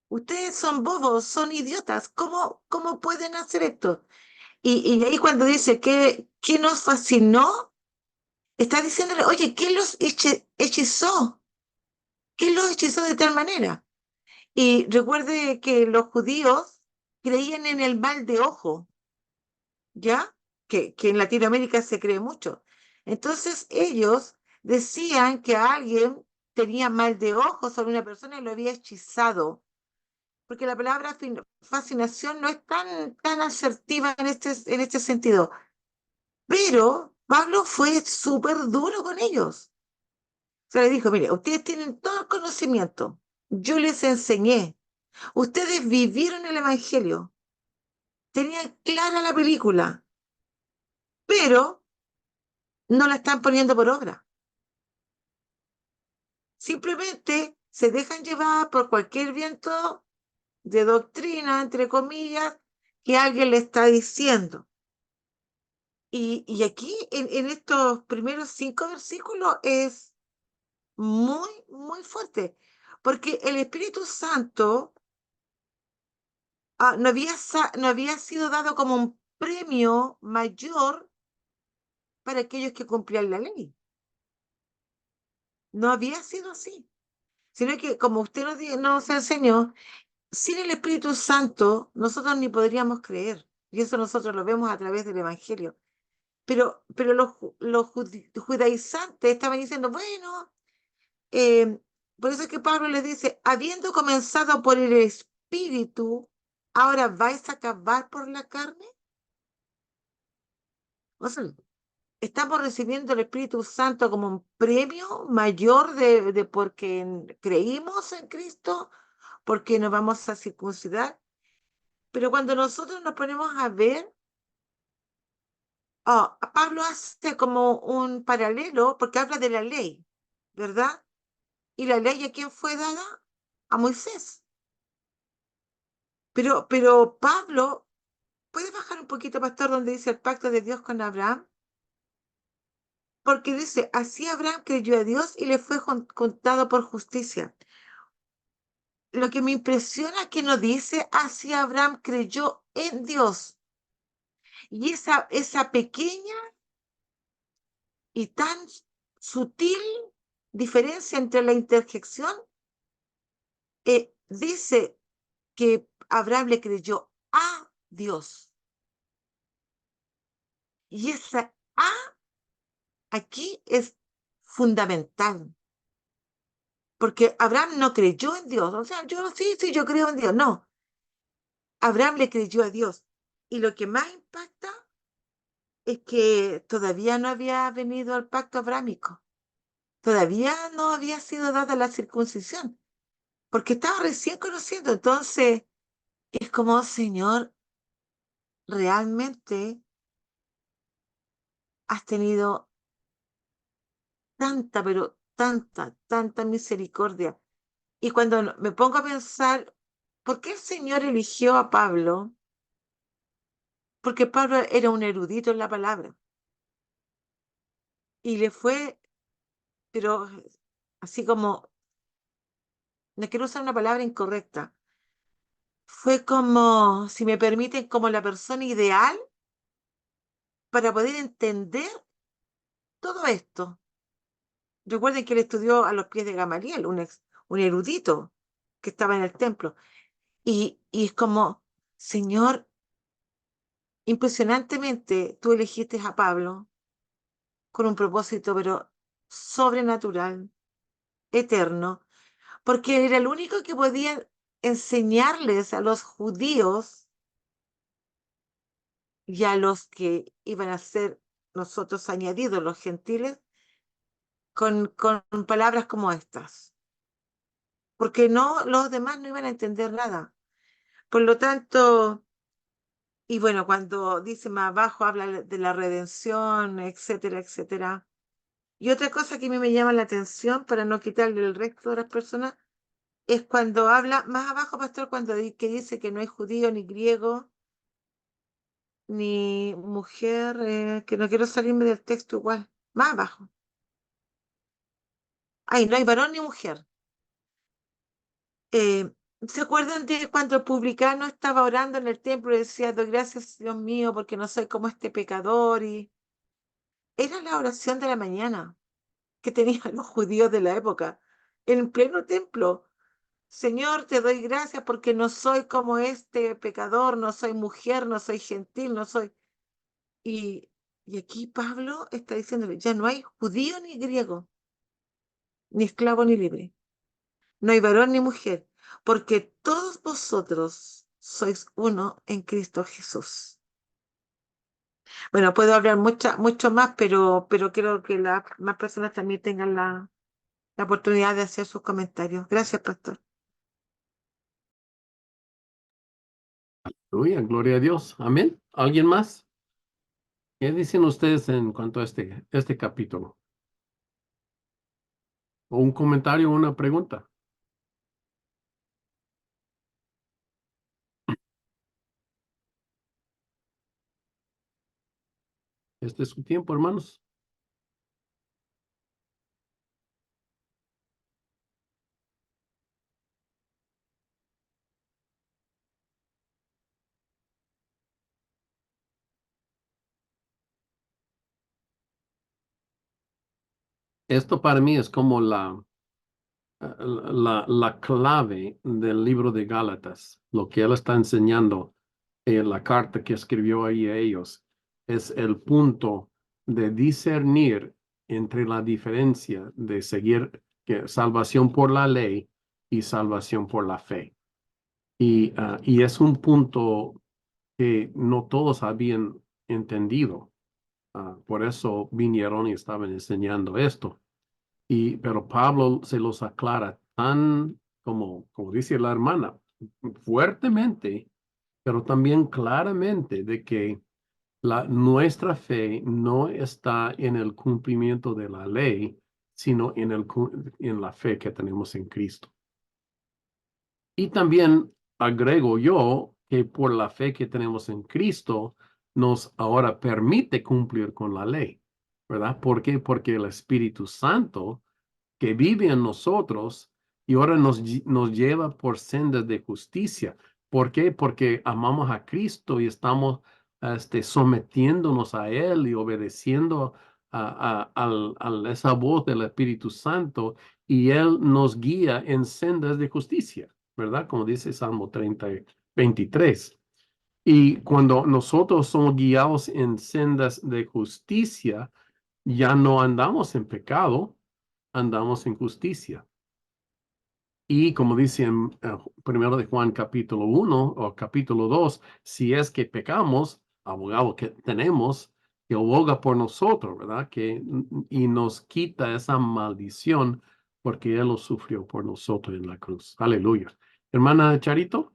Ustedes son bobos, son idiotas, ¿cómo pueden hacer esto? Y ahí cuando dice que nos fascinó, está diciéndole, oye, ¿qué los hechizó? ¿Qué los hechizó de tal manera? Y recuerde que los judíos creían en el mal de ojo, ¿ya? Que en Latinoamérica se cree mucho. Entonces ellos decían que alguien tenía mal de ojo sobre una persona y lo había hechizado, porque la palabra fascinación no es tan asertiva en este sentido. Pero Pablo fue súper duro con ellos. O sea, le dijo, mire, ustedes tienen todo el conocimiento, yo les enseñé, ustedes vivieron el Evangelio, tenían clara la película, pero no la están poniendo por obra. Simplemente se dejan llevar por cualquier viento de doctrina, entre comillas, que alguien le está diciendo. Y aquí, en estos primeros 5 versículos, es muy, muy fuerte, porque el Espíritu Santo no había sido dado como un premio mayor para aquellos que cumplían la ley. No había sido así, sino que, como usted nos enseñó, sin el Espíritu Santo nosotros ni podríamos creer, y eso nosotros lo vemos a través del Evangelio. Pero los judaizantes estaban diciendo, bueno, eh, por eso es que Pablo les dice, habiendo comenzado por el Espíritu, ¿ahora vais a acabar por la carne? O sea, estamos recibiendo el Espíritu Santo como un premio mayor de porque creímos en Cristo, porque nos vamos a circuncidar. Pero cuando nosotros nos ponemos a ver, Pablo hace como un paralelo, porque habla de la ley, ¿verdad? ¿Y la ley a quién fue dada? A Moisés. Pero Pablo, ¿puede bajar un poquito, pastor, donde dice el pacto de Dios con Abraham? Porque dice, así Abraham creyó a Dios y le fue contado por justicia. Lo que me impresiona es que no dice, así Abraham creyó en Dios. Y esa pequeña y tan sutil diferencia entre la interjección, dice que Abraham le creyó a Dios. Y esa A aquí es fundamental, porque Abraham no creyó en Dios. O sea, yo sí, yo creo en Dios. No, Abraham le creyó a Dios. Y lo que más impacta es que todavía no había venido al pacto abrámico. Todavía no había sido dada la circuncisión, porque estaba recién conociendo. Entonces, es como, Señor, realmente has tenido tanta, pero tanta misericordia. Y cuando me pongo a pensar, ¿por qué el Señor eligió a Pablo? Porque Pablo era un erudito en la palabra. Y le fue, pero así como, no quiero usar una palabra incorrecta, fue como, si me permiten, como la persona ideal para poder entender todo esto, recuerden que él estudió a los pies de Gamaliel, un erudito que estaba en el templo. Y es como, Señor, impresionantemente tú elegiste a Pablo con un propósito, pero sobrenatural, eterno, porque él era el único que podía enseñarles a los judíos y a los que iban a ser nosotros añadidos, los gentiles, con palabras como estas, porque no, los demás no iban a entender nada. Por lo tanto, y bueno, cuando dice más abajo, habla de la redención, etcétera, etcétera. Y otra cosa que a mí me llama la atención, para no quitarle el resto de las personas, es cuando habla más abajo, pastor, cuando que dice que no hay judío ni griego, ni mujer, que no quiero salirme del texto igual, más abajo. Ay, no hay varón ni mujer. Eh, ¿Se acuerdan de cuando el publicano estaba orando en el templo y decía, doy gracias, Dios mío, porque no soy como este pecador? Y era la oración de la mañana que tenían los judíos de la época, en pleno templo. Señor, te doy gracias porque no soy como este pecador, no soy mujer, no soy gentil, no soy... Y, y aquí Pablo está diciéndole, ya no hay judío ni griego, ni esclavo ni libre, no hay varón ni mujer, porque todos vosotros sois uno en Cristo Jesús. Bueno, puedo hablar mucho más, pero quiero que las más personas también tengan la oportunidad de hacer sus comentarios. Gracias, pastor. Uy, gloria a Dios. Amén. ¿Alguien más? ¿Qué dicen ustedes en cuanto a este capítulo? ¿O un comentario o una pregunta? Este es su tiempo, hermanos. Esto para mí es como la clave del libro de Gálatas. Lo que él está enseñando en la carta que escribió ahí a ellos es el punto de discernir entre la diferencia de seguir salvación por la ley y salvación por la fe. Y es un punto que no todos habían entendido. Por eso vinieron y estaban enseñando esto. Pero Pablo se los aclara tan, como dice la hermana, fuertemente, pero también claramente de que nuestra fe no está en el cumplimiento de la ley, sino en la fe que tenemos en Cristo. Y también agrego yo que por la fe que tenemos en Cristo, nos ahora permite cumplir con la ley, ¿verdad? ¿Por qué? Porque el Espíritu Santo que vive en nosotros y ahora nos lleva por sendas de justicia. ¿Por qué? Porque amamos a Cristo y estamos sometiéndonos a Él y obedeciendo a esa voz del Espíritu Santo y Él nos guía en sendas de justicia, ¿verdad? Como dice Salmo 23. Y cuando nosotros somos guiados en sendas de justicia, ya no andamos en pecado, andamos en justicia. Y como dice en primero de Juan capítulo 1 o capítulo 2, si es que pecamos, abogado que tenemos, que aboga por nosotros, ¿verdad? Y nos quita esa maldición porque Él lo sufrió por nosotros en la cruz. Aleluya. Hermana Charito.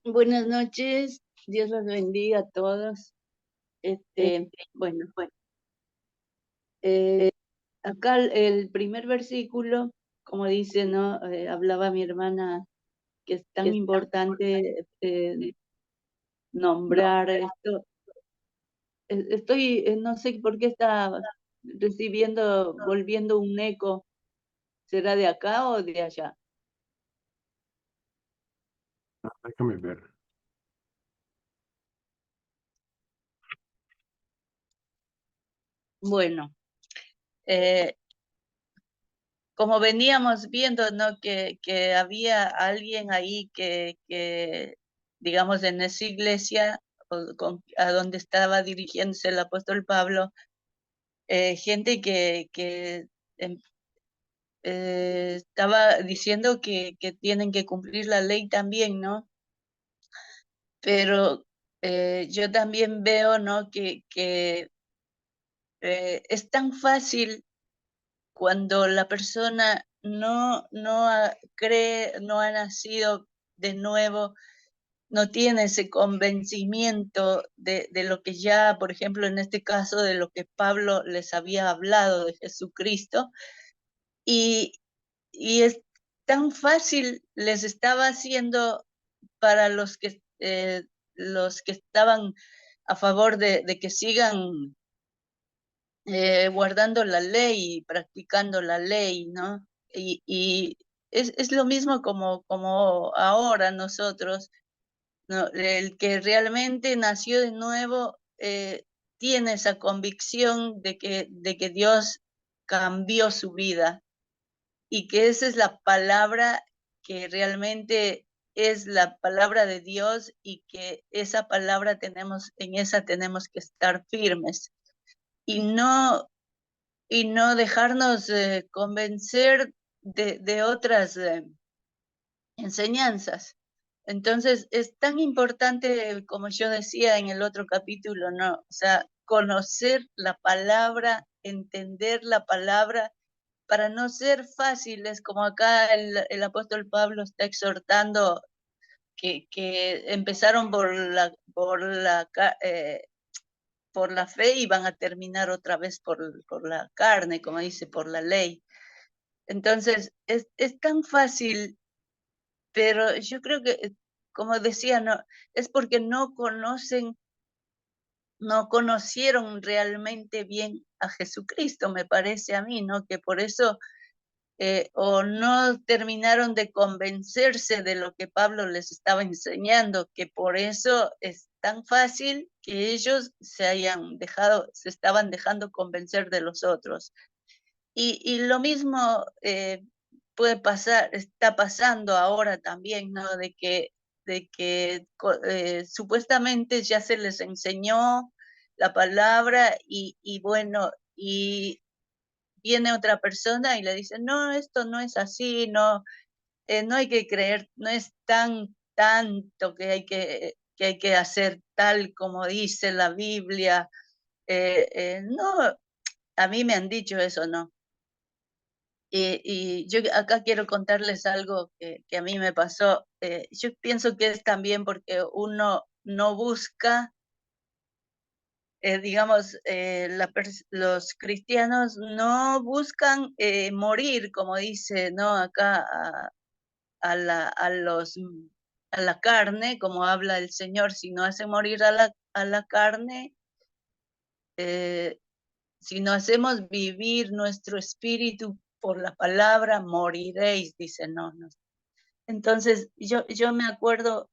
Buenas noches, Dios los bendiga a todos. Bueno, eh, acá el primer versículo, como dice, ¿no? Hablaba mi hermana que es tan importante nombrar esto. Estoy, no sé por qué está volviendo un eco. ¿Será de acá o de allá? Déjame ver. Bueno, eh, como veníamos viendo, ¿no? Que había alguien ahí que, digamos, en esa iglesia a donde estaba dirigiéndose el apóstol Pablo, gente que em, estaba diciendo que tienen que cumplir la ley también, ¿no? Pero yo también veo, ¿no? Que es tan fácil cuando la persona no cree, no ha nacido de nuevo, no tiene ese convencimiento de lo que ya, por ejemplo, en este caso, de lo que Pablo les había hablado de Jesucristo, y, y es tan fácil les estaba haciendo para los que estaban a favor de que sigan guardando la ley y practicando la ley, ¿no? Y es lo mismo como ahora nosotros, ¿no? El que realmente nació de nuevo tiene esa convicción de que Dios cambió su vida y que esa es la palabra que realmente es la palabra de Dios y que esa palabra en esa tenemos que estar firmes y no dejarnos convencer de otras enseñanzas. Entonces, es tan importante, como yo decía en el otro capítulo, ¿no? O sea, conocer la palabra, entender la palabra, para no ser fáciles, como acá el apóstol Pablo está exhortando, que empezaron por la fe y van a terminar otra vez por la carne, como dice, por la ley. Entonces, es tan fácil, pero yo creo que, como decía, no, es porque no conocieron realmente bien a Jesucristo, me parece a mí, ¿no? Que por eso, o no terminaron de convencerse de lo que Pablo les estaba enseñando, que por eso es tan fácil que ellos se estaban dejando convencer de los otros. Y lo mismo puede pasar, está pasando ahora también, ¿no? De que supuestamente ya se les enseñó la palabra y bueno, y viene otra persona y le dice, no, esto no es así, no, no hay que creer, no es tanto que hay que hacer tal como dice la Biblia. No, a mí me han dicho eso, ¿no? Y yo acá quiero contarles algo que a mí me pasó. Yo pienso que es también porque uno no busca, digamos, los cristianos no buscan morir, como dice, ¿no? Acá a la carne, como habla el Señor, si no hace morir a la carne, eh, si no hacemos vivir nuestro espíritu por la palabra, moriréis, dice, no. Entonces, yo me acuerdo,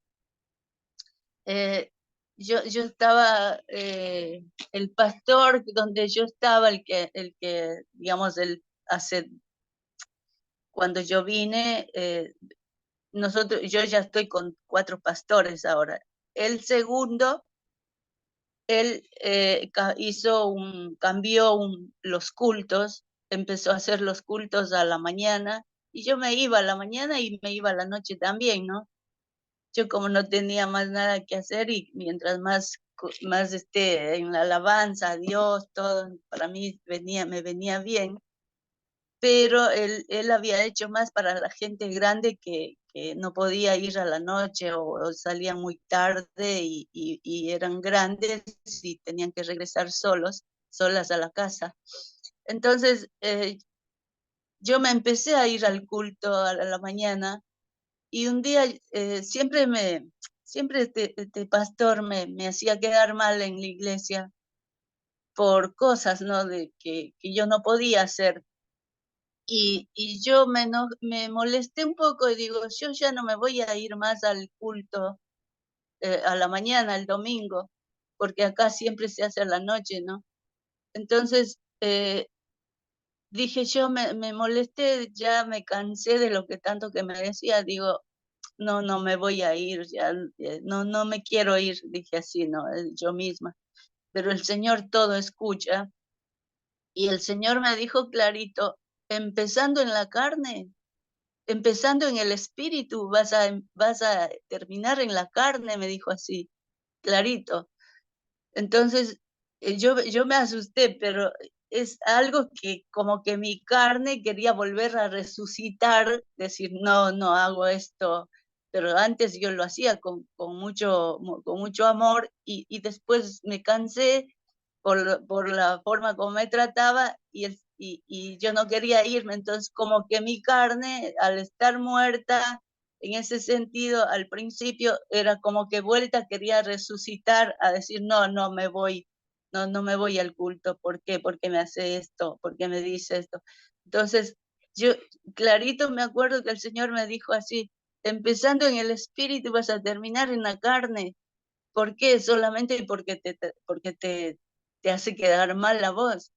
eh, yo estaba, el pastor donde yo estaba, digamos, cuando yo vine, yo ya estoy con 4 pastores ahora. El segundo, él cambió los cultos, empezó a hacer los cultos a la mañana, y yo me iba a la mañana y me iba a la noche también, ¿no? Yo como no tenía más nada que hacer y mientras más en la alabanza a Dios, todo para mí me venía bien, pero él había hecho más para la gente grande que no podía ir a la noche o salían muy tarde y eran grandes y tenían que regresar solas a la casa. Entonces, yo me empecé a ir al culto a la mañana y un día siempre este pastor me hacía quedar mal en la iglesia por cosas, ¿no? Que yo no podía hacer. Y yo me molesté un poco y digo, yo ya no me voy a ir más al culto a la mañana, el domingo, porque acá siempre se hace a la noche, ¿no? Entonces, dije yo, me molesté, ya me cansé de lo que tanto que me decía, digo, no, no me voy a ir, ya, no, no me quiero ir, dije así, no, yo misma. Pero el Señor todo escucha, y el Señor me dijo clarito, empezando en la carne, empezando en el espíritu, vas a terminar en la carne, me dijo así, clarito. Entonces, yo me asusté, pero es algo que como que mi carne quería volver a resucitar, decir, no, no hago esto, pero antes yo lo hacía con mucho amor y después me cansé por la forma como me trataba y yo no quería irme, entonces como que mi carne al estar muerta, en ese sentido, al principio era como que vuelta quería resucitar a decir, no, no me voy, no, no me voy al culto. ¿Por qué? ¿Por qué me hace esto? ¿Por qué me dice esto? Entonces, yo clarito me acuerdo que el Señor me dijo así, empezando en el espíritu vas a terminar en la carne. ¿Por qué? Solamente porque te hace quedar mal la voz.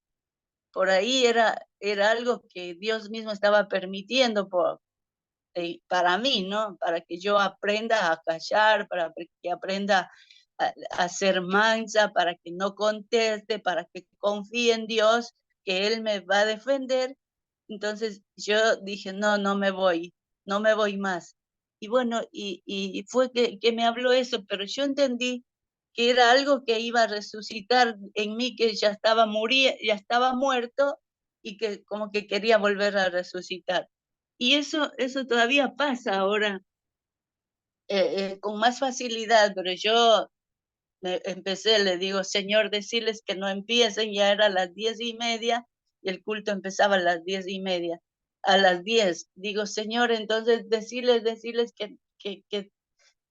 Por ahí era algo que Dios mismo estaba permitiendo para mí, ¿no? Para que yo aprenda a callar, para que aprenda a ser mansa, para que no conteste, para que confíe en Dios, que Él me va a defender. Entonces yo dije, no, no me voy, no me voy más. Y bueno, y fue que me habló eso, pero yo entendí que era algo que iba a resucitar en mí, que ya estaba muerto y que como que quería volver a resucitar. Y eso todavía pasa ahora con más facilidad, pero yo empecé, le digo, Señor, decirles que no empiecen, ya era a las 10:30 y el culto empezaba a las 10:30. A las 10, digo, Señor, entonces decirles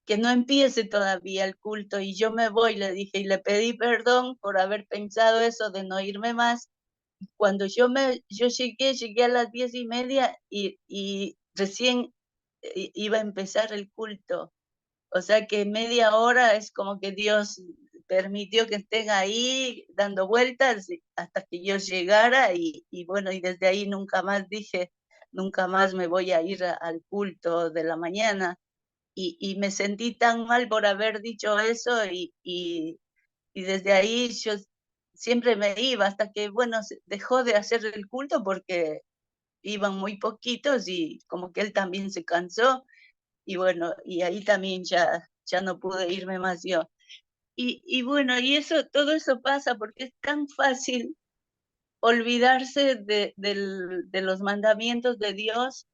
que no empiece todavía el culto y yo me voy, le dije, y le pedí perdón por haber pensado eso de no irme más. Cuando yo llegué a las 10:30 y recién iba a empezar el culto. O sea que media hora es como que Dios permitió que estén ahí dando vueltas hasta que yo llegara y bueno, y desde ahí nunca más dije, nunca más me voy a ir al culto de la mañana. Y me sentí tan mal por haber dicho eso y desde ahí yo siempre me iba hasta que, bueno, dejó de hacer el culto porque iban muy poquitos y como que él también se cansó y bueno, y ahí también ya no pude irme más yo. Y bueno, todo eso pasa porque es tan fácil olvidarse de los mandamientos de Dios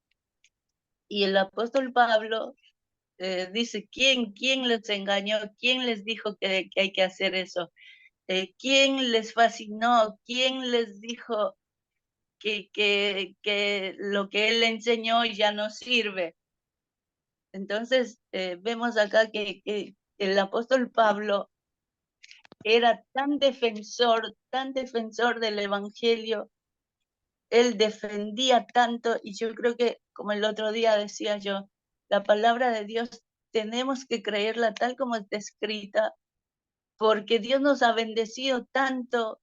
y el apóstol Pablo dice, ¿quién les engañó? ¿Quién les dijo que hay que hacer eso? ¿Quién les fascinó? ¿Quién les dijo que lo que él enseñó ya no sirve? Entonces, vemos acá que el apóstol Pablo era tan defensor del evangelio, él defendía tanto, y yo creo que, como el otro día decía yo, la palabra de Dios tenemos que creerla tal como está escrita, porque Dios nos ha bendecido tanto,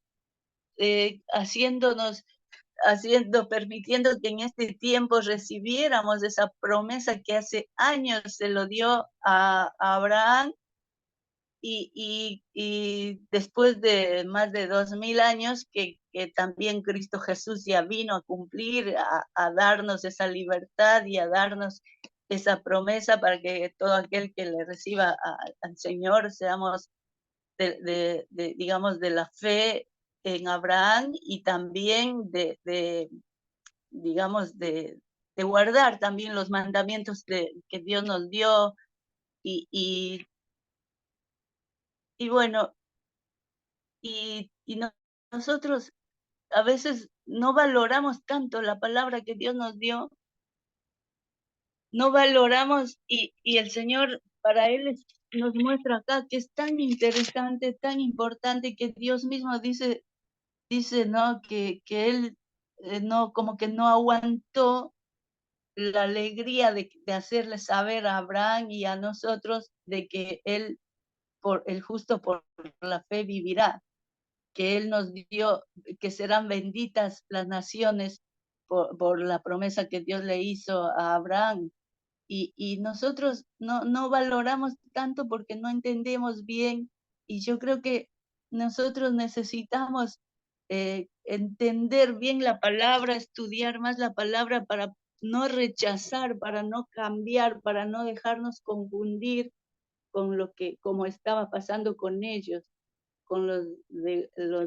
permitiendo que en este tiempo recibiéramos esa promesa que hace años se lo dio a Abraham y después de más de 2000 años que también Cristo Jesús ya vino a cumplir, a darnos esa libertad y a darnos esa promesa para que todo aquel que le reciba al Señor seamos digamos, de la fe en Abraham y también digamos, de guardar también los mandamientos que Dios nos dio y, y, y bueno, nosotros a veces no valoramos tanto la palabra que Dios nos dio, no valoramos y el Señor para Él nos muestra acá que es tan interesante, tan importante que Dios mismo dice, ¿no? Que Él no, como que no aguantó la alegría de hacerle saber a Abraham y a nosotros de que el justo por la fe vivirá. que Él nos dio, que serán benditas las naciones por la promesa que Dios le hizo a Abraham. Y nosotros no valoramos tanto porque no entendemos bien, y yo creo que nosotros necesitamos entender bien la palabra, estudiar más la palabra para no rechazar, para no cambiar, para no dejarnos confundir con lo que, como estaba pasando con ellos, con los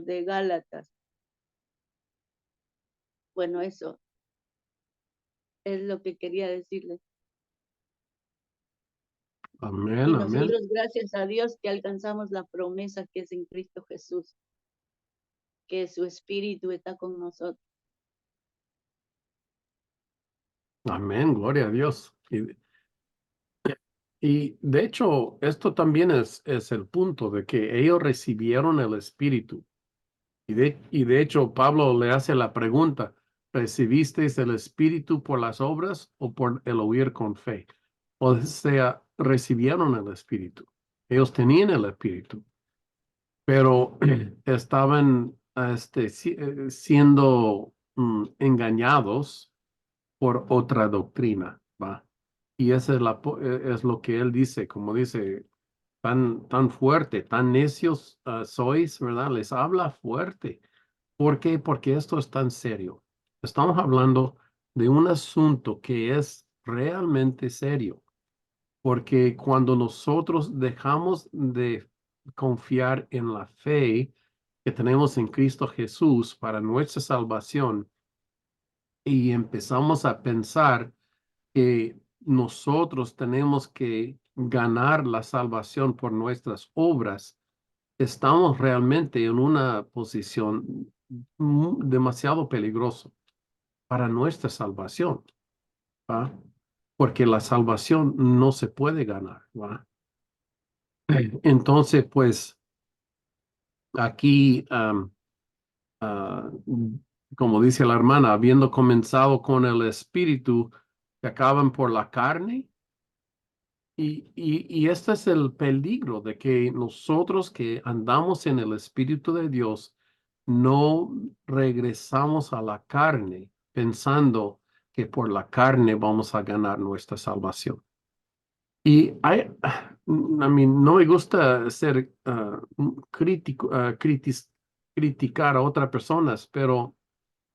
de Gálatas. Bueno, eso es lo que quería decirles. Amén, Y amén. nosotros, gracias a Dios, que alcanzamos la promesa que es en Cristo Jesús, que su Espíritu está con nosotros. Amén, gloria a Dios. Y de hecho, esto también es el punto de que ellos recibieron el Espíritu. Y de hecho, Pablo le hace la pregunta, ¿recibisteis el Espíritu por las obras o por el oír con fe? O sea, recibieron el Espíritu. Ellos tenían el Espíritu, pero estaban siendo engañados por otra doctrina, ¿va? Y esa es lo que él dice, como dice, tan fuerte, tan necios sois, ¿verdad? Les habla fuerte. ¿Por qué? Porque esto es tan serio. Estamos hablando de un asunto que es realmente serio, porque cuando nosotros dejamos de confiar en la fe que tenemos en Cristo Jesús para nuestra salvación y empezamos a pensar que nosotros tenemos que ganar la salvación por nuestras obras, estamos realmente en una posición demasiado peligrosa para nuestra salvación, ¿va? Porque la salvación no se puede ganar, ¿va? Entonces, pues aquí, ah, como dice la hermana, habiendo comenzado con el espíritu, que acaban por la carne. Y este es el peligro de que nosotros que andamos en el Espíritu de Dios no regresamos a la carne pensando que por la carne vamos a ganar nuestra salvación. Y a mí no me gusta ser crítico, criticar a otras personas, pero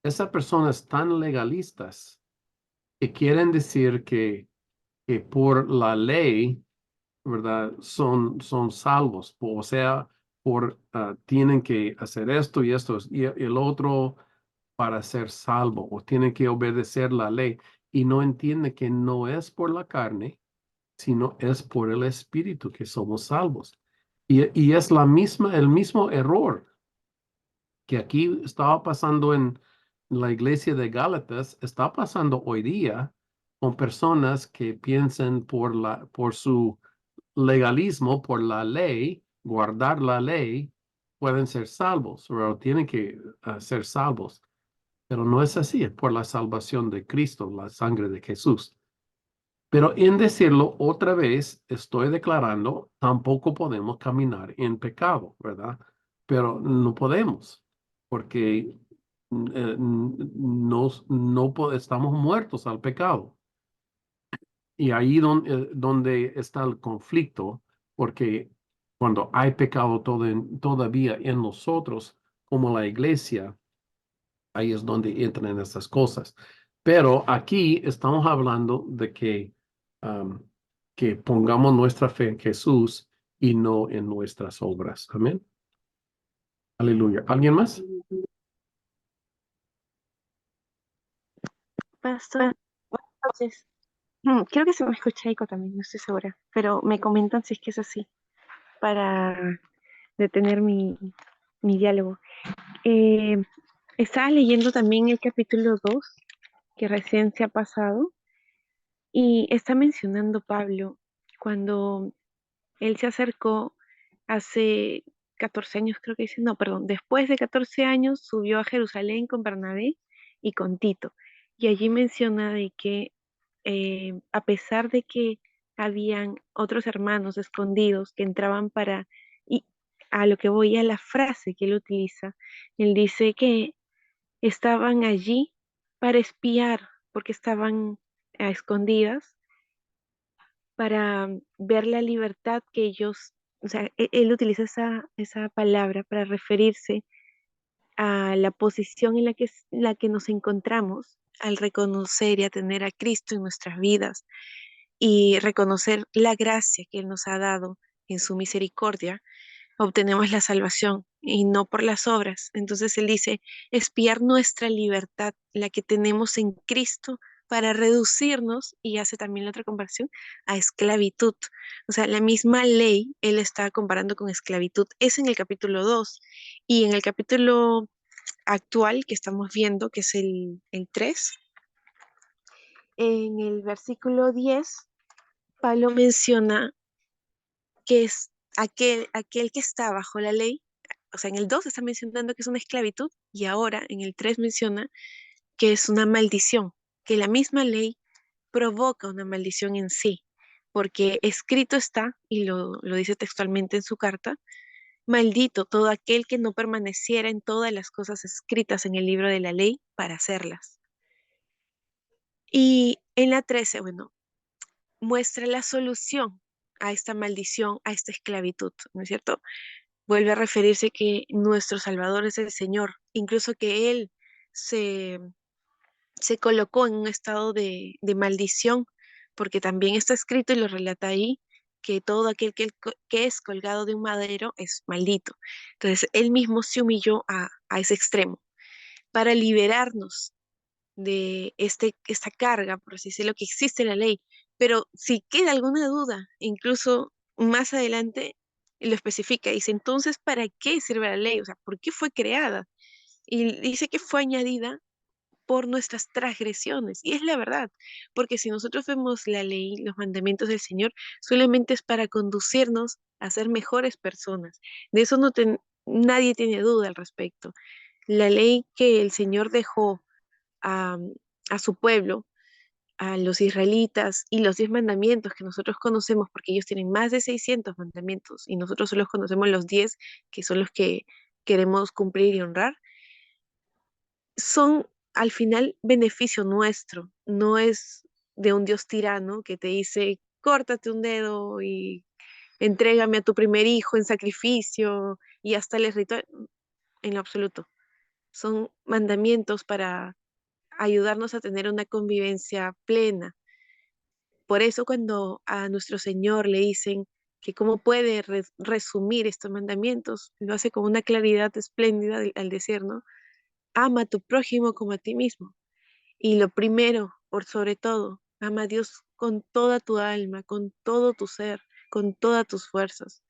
esas personas tan legalistas que quieren decir que por la ley, ¿verdad? Son salvos, o sea, tienen que hacer esto y esto y el otro para ser salvo, o tienen que obedecer la ley, y no entiende que no es por la carne, sino es por el Espíritu que somos salvos. Y es el mismo error que aquí estaba pasando en la iglesia de Gálatas, está pasando hoy día con personas que piensan por su legalismo, por la ley, guardar la ley, pueden ser salvos, o tienen que ser salvos. Pero no es así, es por la salvación de Cristo, la sangre de Jesús. Pero en decirlo otra vez, estoy declarando, tampoco podemos caminar en pecado, ¿verdad? Pero no podemos, porque estamos muertos al pecado. Y ahí donde está el conflicto, porque cuando hay pecado todavía en nosotros, como la iglesia, ahí es donde entran estas cosas. Pero aquí estamos hablando de que pongamos nuestra fe en Jesús y no en nuestras obras. Amén. Aleluya. ¿Alguien más? Pastor, entonces, creo que se me escucha eco también, no estoy segura, pero me comentan si es que es así, para detener mi diálogo. Estaba leyendo también el capítulo 2, que recién se ha pasado, y está mencionando Pablo cuando él se acercó hace 14 años, creo que dice, no, perdón, después de 14 años subió a Jerusalén con Bernabé y con Tito. Y allí menciona de que a pesar de que habían otros hermanos escondidos que entraban y a lo que voy, a la frase que él utiliza. Él dice que estaban allí para espiar, porque estaban a escondidas, para ver la libertad que ellos, o sea, él utiliza esa palabra para referirse a la posición en la que nos encontramos al reconocer y a tener a Cristo en nuestras vidas y reconocer la gracia que Él nos ha dado en su misericordia, obtenemos la salvación y no por las obras. Entonces Él dice, espiar nuestra libertad, la que tenemos en Cristo, para reducirnos, y hace también la otra comparación, a esclavitud. O sea, la misma ley Él está comparando con esclavitud. Es en el capítulo 2 y en el capítulo actual que estamos viendo, que es el 3, en el versículo 10, Pablo menciona que es aquel que está bajo la ley. O sea, en el 2 está mencionando que es una esclavitud y ahora en el 3 menciona que es una maldición, que la misma ley provoca una maldición en sí, porque escrito está, y lo dice textualmente en su carta, maldito todo aquel que no permaneciera en todas las cosas escritas en el libro de la ley para hacerlas. Y en la 13, bueno, muestra la solución a esta maldición, a esta esclavitud, ¿no es cierto? Vuelve a referirse que nuestro Salvador es el Señor, incluso que Él se, se colocó en un estado de maldición, porque también está escrito y lo relata ahí, que todo aquel que es colgado de un madero es maldito. Entonces, Él mismo se humilló a ese extremo para liberarnos de esta carga, por así decirlo, que existe en la ley. Pero si queda alguna duda, incluso más adelante lo especifica, dice, entonces, ¿para qué sirve la ley? O sea, ¿por qué fue creada? Y dice que fue añadida por nuestras transgresiones. Y es la verdad, porque si nosotros vemos la ley, los mandamientos del Señor, solamente es para conducirnos a ser mejores personas. De eso nadie tiene duda al respecto. La ley que el Señor dejó a, a su pueblo, a los israelitas, y los 10 mandamientos que nosotros conocemos, porque ellos tienen más de 600 mandamientos y nosotros solo conocemos los 10 que son los que queremos cumplir y honrar, son al final beneficio nuestro, no es de un Dios tirano que te dice, córtate un dedo y entrégame a tu primer hijo en sacrificio y hasta el ritual, en lo absoluto. Son mandamientos para ayudarnos a tener una convivencia plena. Por eso cuando a nuestro Señor le dicen que cómo puede resumir estos mandamientos, lo hace con una claridad espléndida al decir, ¿no? Ama a tu prójimo como a ti mismo. Y lo primero, por sobre todo, ama a Dios con toda tu alma, con todo tu ser, con todas tus fuerzas.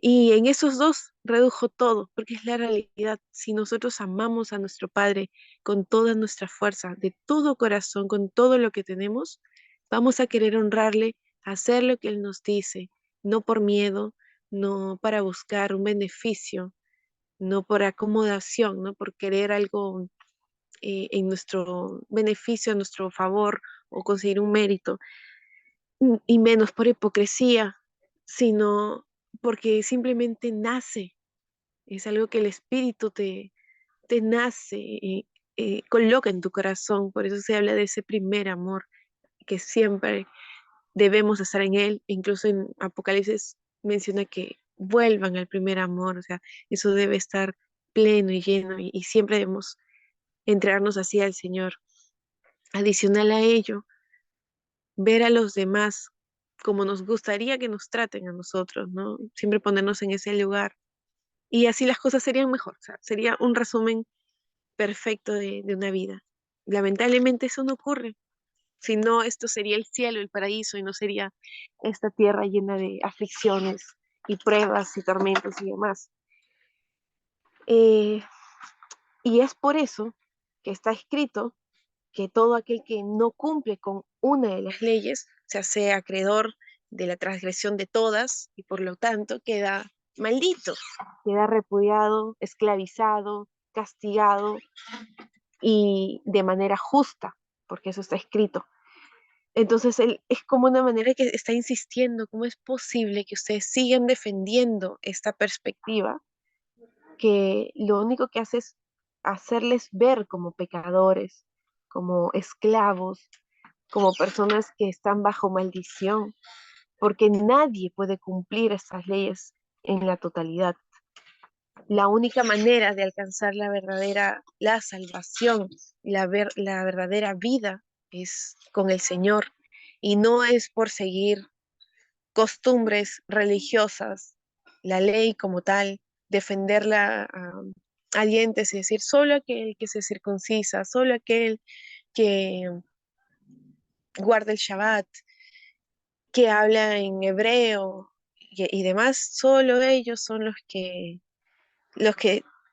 Y en esos dos redujo todo, porque es la realidad. Si nosotros amamos a nuestro Padre con toda nuestra fuerza, de todo corazón, con todo lo que tenemos, vamos a querer honrarle, hacer lo que Él nos dice, no por miedo, no para buscar un beneficio, no por acomodación, no por querer algo en nuestro beneficio, a nuestro favor o conseguir un mérito, y menos por hipocresía, sino porque simplemente nace, es algo que el Espíritu te nace, coloca en tu corazón, por eso se habla de ese primer amor, que siempre debemos estar en él, incluso en Apocalipsis menciona que vuelvan al primer amor, o sea, eso debe estar pleno y lleno y siempre debemos entregarnos así al Señor. Adicional a ello, ver a los demás como nos gustaría que nos traten a nosotros, ¿no? Siempre ponernos en ese lugar. Y así las cosas serían mejor, o sea, sería un resumen perfecto de una vida. Lamentablemente eso no ocurre. Si no, esto sería el cielo, el paraíso, y no sería esta tierra llena de aflicciones y pruebas y tormentos y demás. Eh, y es por eso que está escrito que todo aquel que no cumple con una de las leyes, o sea, sea acreedor de la transgresión de todas y por lo tanto queda maldito, queda repudiado, esclavizado, castigado y de manera justa, porque eso está escrito. Entonces, él es como una manera que está insistiendo, ¿cómo es posible que ustedes sigan defendiendo esta perspectiva que lo único que hace es hacerles ver como pecadores, como esclavos, como personas que están bajo maldición, porque nadie puede cumplir estas leyes en la totalidad. La única manera de alcanzar la salvación, la verdadera vida es con el Señor y no es por seguir costumbres religiosas, la ley como tal, defenderla a dientes y decir solo aquel que se circuncisa, solo aquel que guarda el Shabbat, que habla en hebreo y demás, solo ellos son los que,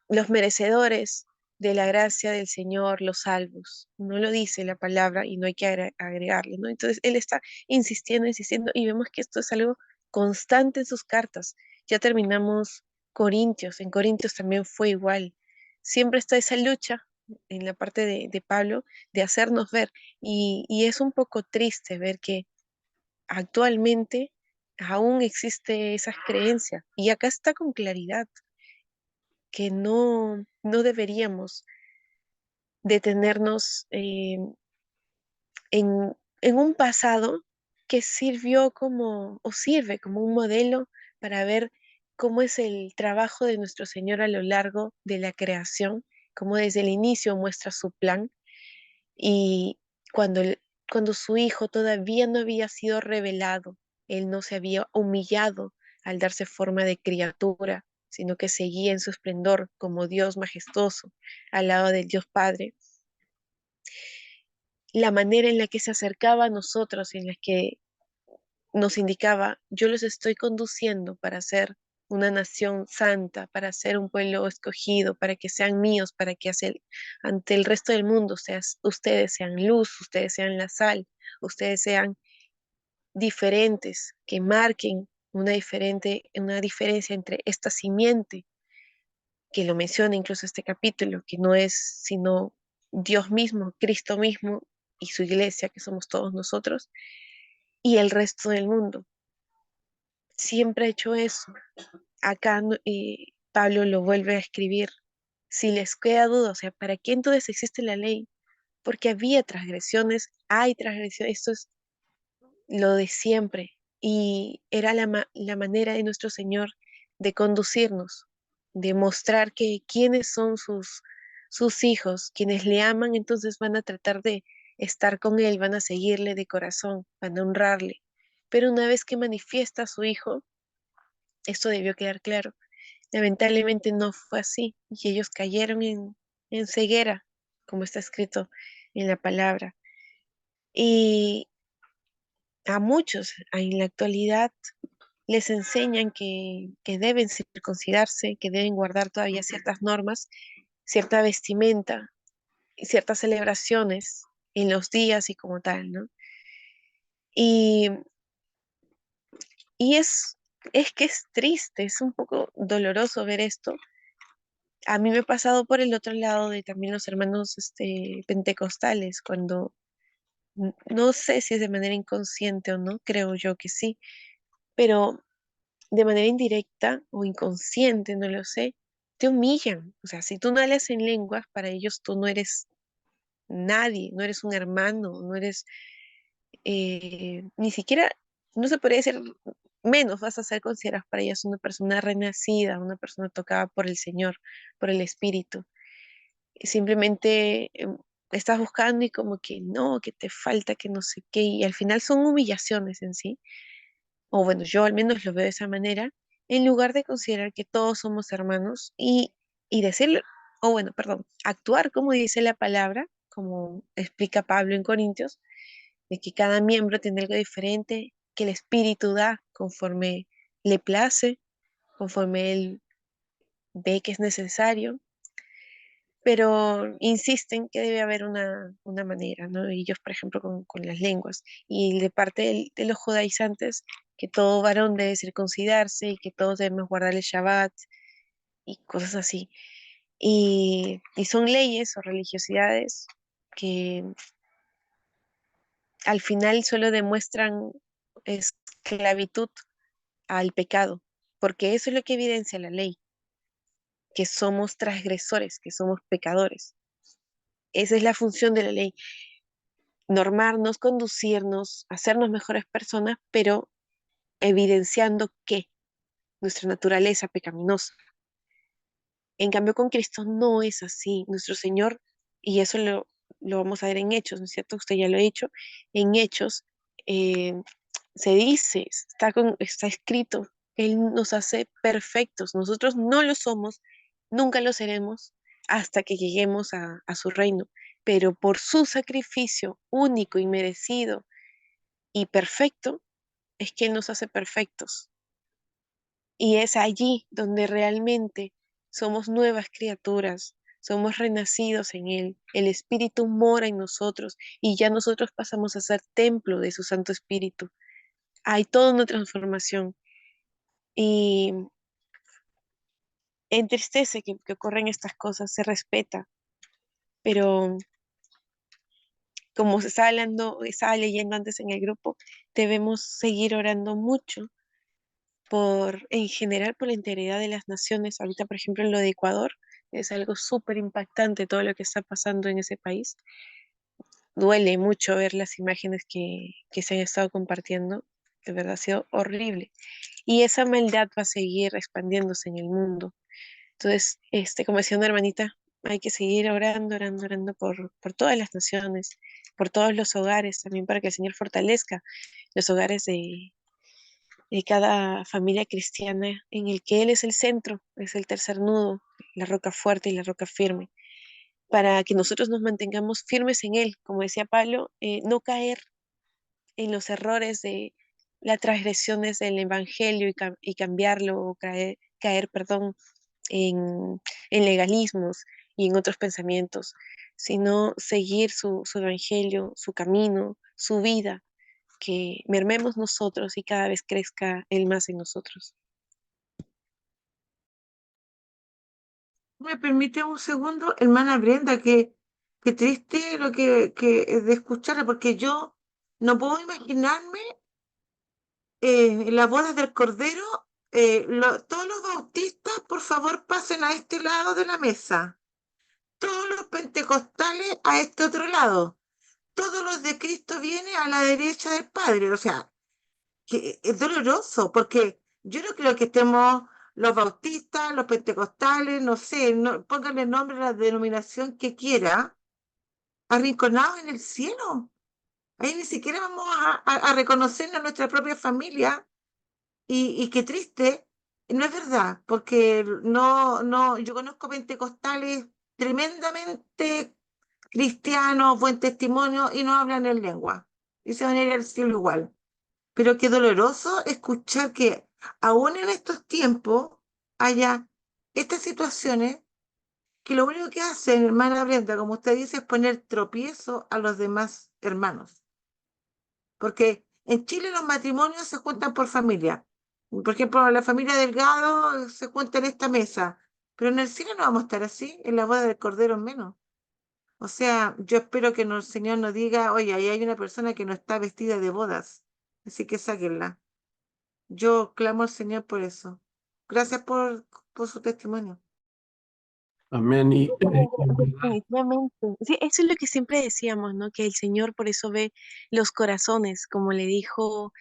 los merecedores de la gracia del Señor, los salvos. No lo dice la palabra y no hay que agregarle, ¿no? Entonces él está insistiendo, insistiendo y vemos que esto es algo constante en sus cartas. Ya terminamos Corintios, en Corintios también fue igual. Siempre está esa lucha en la parte de Pablo de hacernos ver y es un poco triste ver que actualmente aún existe esas creencias y acá está con claridad que no deberíamos detenernos en un pasado que sirvió como o sirve como un modelo para ver cómo es el trabajo de nuestro Señor a lo largo de la creación, cómo desde el inicio muestra su plan y cuando, cuando su Hijo todavía no había sido revelado, Él no se había humillado al darse forma de criatura, sino que seguía en su esplendor como Dios majestuoso al lado del Dios Padre. La manera en la que se acercaba a nosotros, en la que nos indicaba, yo los estoy conduciendo para ser una nación santa, para ser un pueblo escogido, para que sean míos, para que ante el resto del mundo ustedes sean luz, ustedes sean la sal, ustedes sean diferentes, que marquen una diferencia entre esta simiente, que lo menciona incluso este capítulo, que no es sino Dios mismo, Cristo mismo y su iglesia, que somos todos nosotros, y el resto del mundo. Siempre ha hecho eso. Acá Pablo lo vuelve a escribir. Si les queda duda, o sea, ¿para qué entonces existe la ley? Porque había transgresiones, hay transgresiones, esto es lo de siempre. Y era la manera de nuestro Señor de conducirnos, de mostrar que quienes son sus hijos, quienes le aman, entonces van a tratar de estar con Él, van a seguirle de corazón, van a honrarle. Pero una vez que manifiesta a su Hijo, esto debió quedar claro. Lamentablemente no fue así y ellos cayeron en ceguera, como está escrito en la palabra. Y a muchos en la actualidad les enseñan que deben circuncidarse, que deben guardar todavía ciertas normas, cierta vestimenta y ciertas celebraciones en los días y como tal, ¿no? Y, y es que es triste, es un poco doloroso ver esto. A mí me ha pasado por el otro lado de también los hermanos pentecostales, cuando no sé si es de manera inconsciente o no, creo yo que sí, pero de manera indirecta o inconsciente, no lo sé, te humillan. O sea, si tú no hablas en lenguas, para ellos tú no eres nadie, no eres un hermano, no eres ni siquiera, no se podría decir menos, vas a ser considerado para ellos una persona renacida, una persona tocada por el Señor, por el Espíritu. Simplemente estás buscando y como que no, que te falta, que no sé qué, y al final son humillaciones en sí, o bueno, yo al menos lo veo de esa manera, en lugar de considerar que todos somos hermanos y decirlo, o bueno, perdón, actuar como dice la palabra, como explica Pablo en Corintios, de que cada miembro tiene algo diferente, que el Espíritu da conforme le place, conforme él ve que es necesario, pero insisten que debe haber una manera, ¿no? Ellos, por ejemplo, con las lenguas. Y de parte de los judaizantes, que todo varón debe circuncidarse y que todos debemos guardar el Shabbat y cosas así. Y son leyes o religiosidades que al final solo demuestran esclavitud al pecado, porque eso es lo que evidencia la ley, que somos transgresores, que somos pecadores. Esa es la función de la ley, normarnos, conducirnos, hacernos mejores personas, pero evidenciando que nuestra naturaleza pecaminosa. En cambio, con Cristo no es así. Nuestro Señor, y eso lo vamos a ver en Hechos, ¿no es cierto? Usted ya lo ha dicho, en Hechos eh, se dice, está escrito, Él nos hace perfectos. Nosotros no lo somos, nunca lo seremos hasta que lleguemos a su reino, pero por su sacrificio único y merecido y perfecto, es que Él nos hace perfectos. Y es allí donde realmente somos nuevas criaturas, somos renacidos en Él, el Espíritu mora en nosotros y ya nosotros pasamos a ser templo de su Santo Espíritu. Hay toda una transformación y entristece que ocurran estas cosas, se respeta, pero como se estaba hablando, estaba leyendo antes en el grupo, debemos seguir orando mucho en general, por la integridad de las naciones. Ahorita, por ejemplo, en lo de Ecuador, es algo súper impactante todo lo que está pasando en ese país. Duele mucho ver las imágenes que se han estado compartiendo. De verdad ha sido horrible. Y esa maldad va a seguir expandiéndose en el mundo. Entonces, como decía una hermanita, hay que seguir orando, orando, orando por todas las naciones, por todos los hogares, también para que el Señor fortalezca los hogares de cada familia cristiana en el que Él es el centro, es el tercer nudo, la roca fuerte y la roca firme, para que nosotros nos mantengamos firmes en Él, como decía Pablo, no caer en los errores de las transgresiones del Evangelio y cambiarlo, o caer, perdón, en legalismos y en otros pensamientos, sino seguir su Evangelio, su camino, su vida, que mermemos nosotros y cada vez crezca Él más en nosotros. ¿Me permite un segundo, hermana Brenda? Que triste lo que de escucharla, porque yo no puedo imaginarme en las bodas del Cordero. Todos los bautistas, por favor, pasen a este lado de la mesa. Todos los pentecostales a este otro lado. Todos los de Cristo vienen a la derecha del Padre. O sea, que es doloroso, porque yo no creo que estemos los bautistas, los pentecostales, no sé, pónganle nombre a la denominación que quiera, arrinconados en el cielo. Ahí ni siquiera vamos a reconocernos a nuestra propia familia. Y qué triste, no es verdad, porque no, yo conozco pentecostales tremendamente cristianos, buen testimonio, y no hablan en lengua. Y se van a ir al cielo igual. Pero qué doloroso escuchar que aún en estos tiempos haya estas situaciones que lo único que hacen, hermana Brenda, como usted dice, es poner tropiezo a los demás hermanos. Porque en Chile los matrimonios se juntan por familia. Por ejemplo, la familia Delgado se junta en esta mesa, pero en el cielo no vamos a estar así, en la boda del Cordero menos. O sea, yo espero que el Señor nos diga, oye, ahí hay una persona que no está vestida de bodas, así que sáquenla. Yo clamo al Señor por eso. Gracias por su testimonio. Amén. Y Definitivamente. Sí, eso es lo que siempre decíamos, ¿no? Que el Señor por eso ve los corazones, como le dijo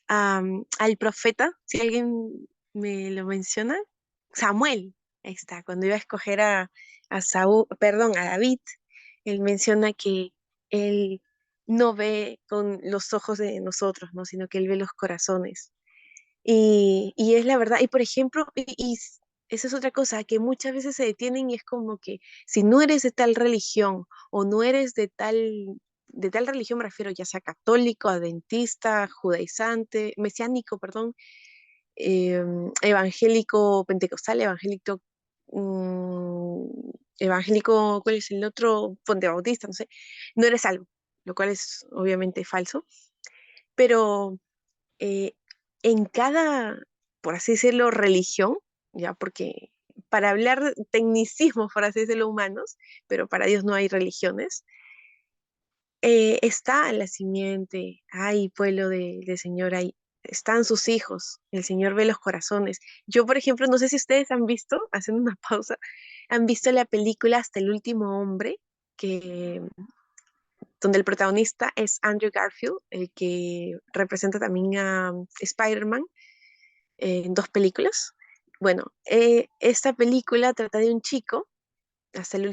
al profeta, si alguien me lo menciona, Samuel, ahí está, cuando iba a escoger a Saúl, perdón, a David, él menciona que él no ve con los ojos de nosotros, ¿no? Sino que él ve los corazones. Y es la verdad, y por ejemplo, esa es otra cosa, que muchas veces se detienen y es como que si no eres de tal religión o no eres de tal religión, me refiero ya sea católico, adventista, judaizante, mesiánico, perdón, evangélico, pentecostal, evangélico, ¿cuál es el otro? Pontebautista, no sé, no eres salvo, lo cual es obviamente falso, pero eh, en cada, por así decirlo, religión, ya, porque para hablar tecnicismos, por así decirlo, humanos, pero para Dios no hay religiones, está la simiente, ay, pueblo del Señor, ahí están sus hijos, el Señor ve los corazones. Yo, por ejemplo, no sé si ustedes han visto, haciendo una pausa, han visto la película Hasta el último hombre, que, donde el protagonista es Andrew Garfield, el que representa también a Spider-Man en dos películas. Bueno, esta película trata de un chico hasta el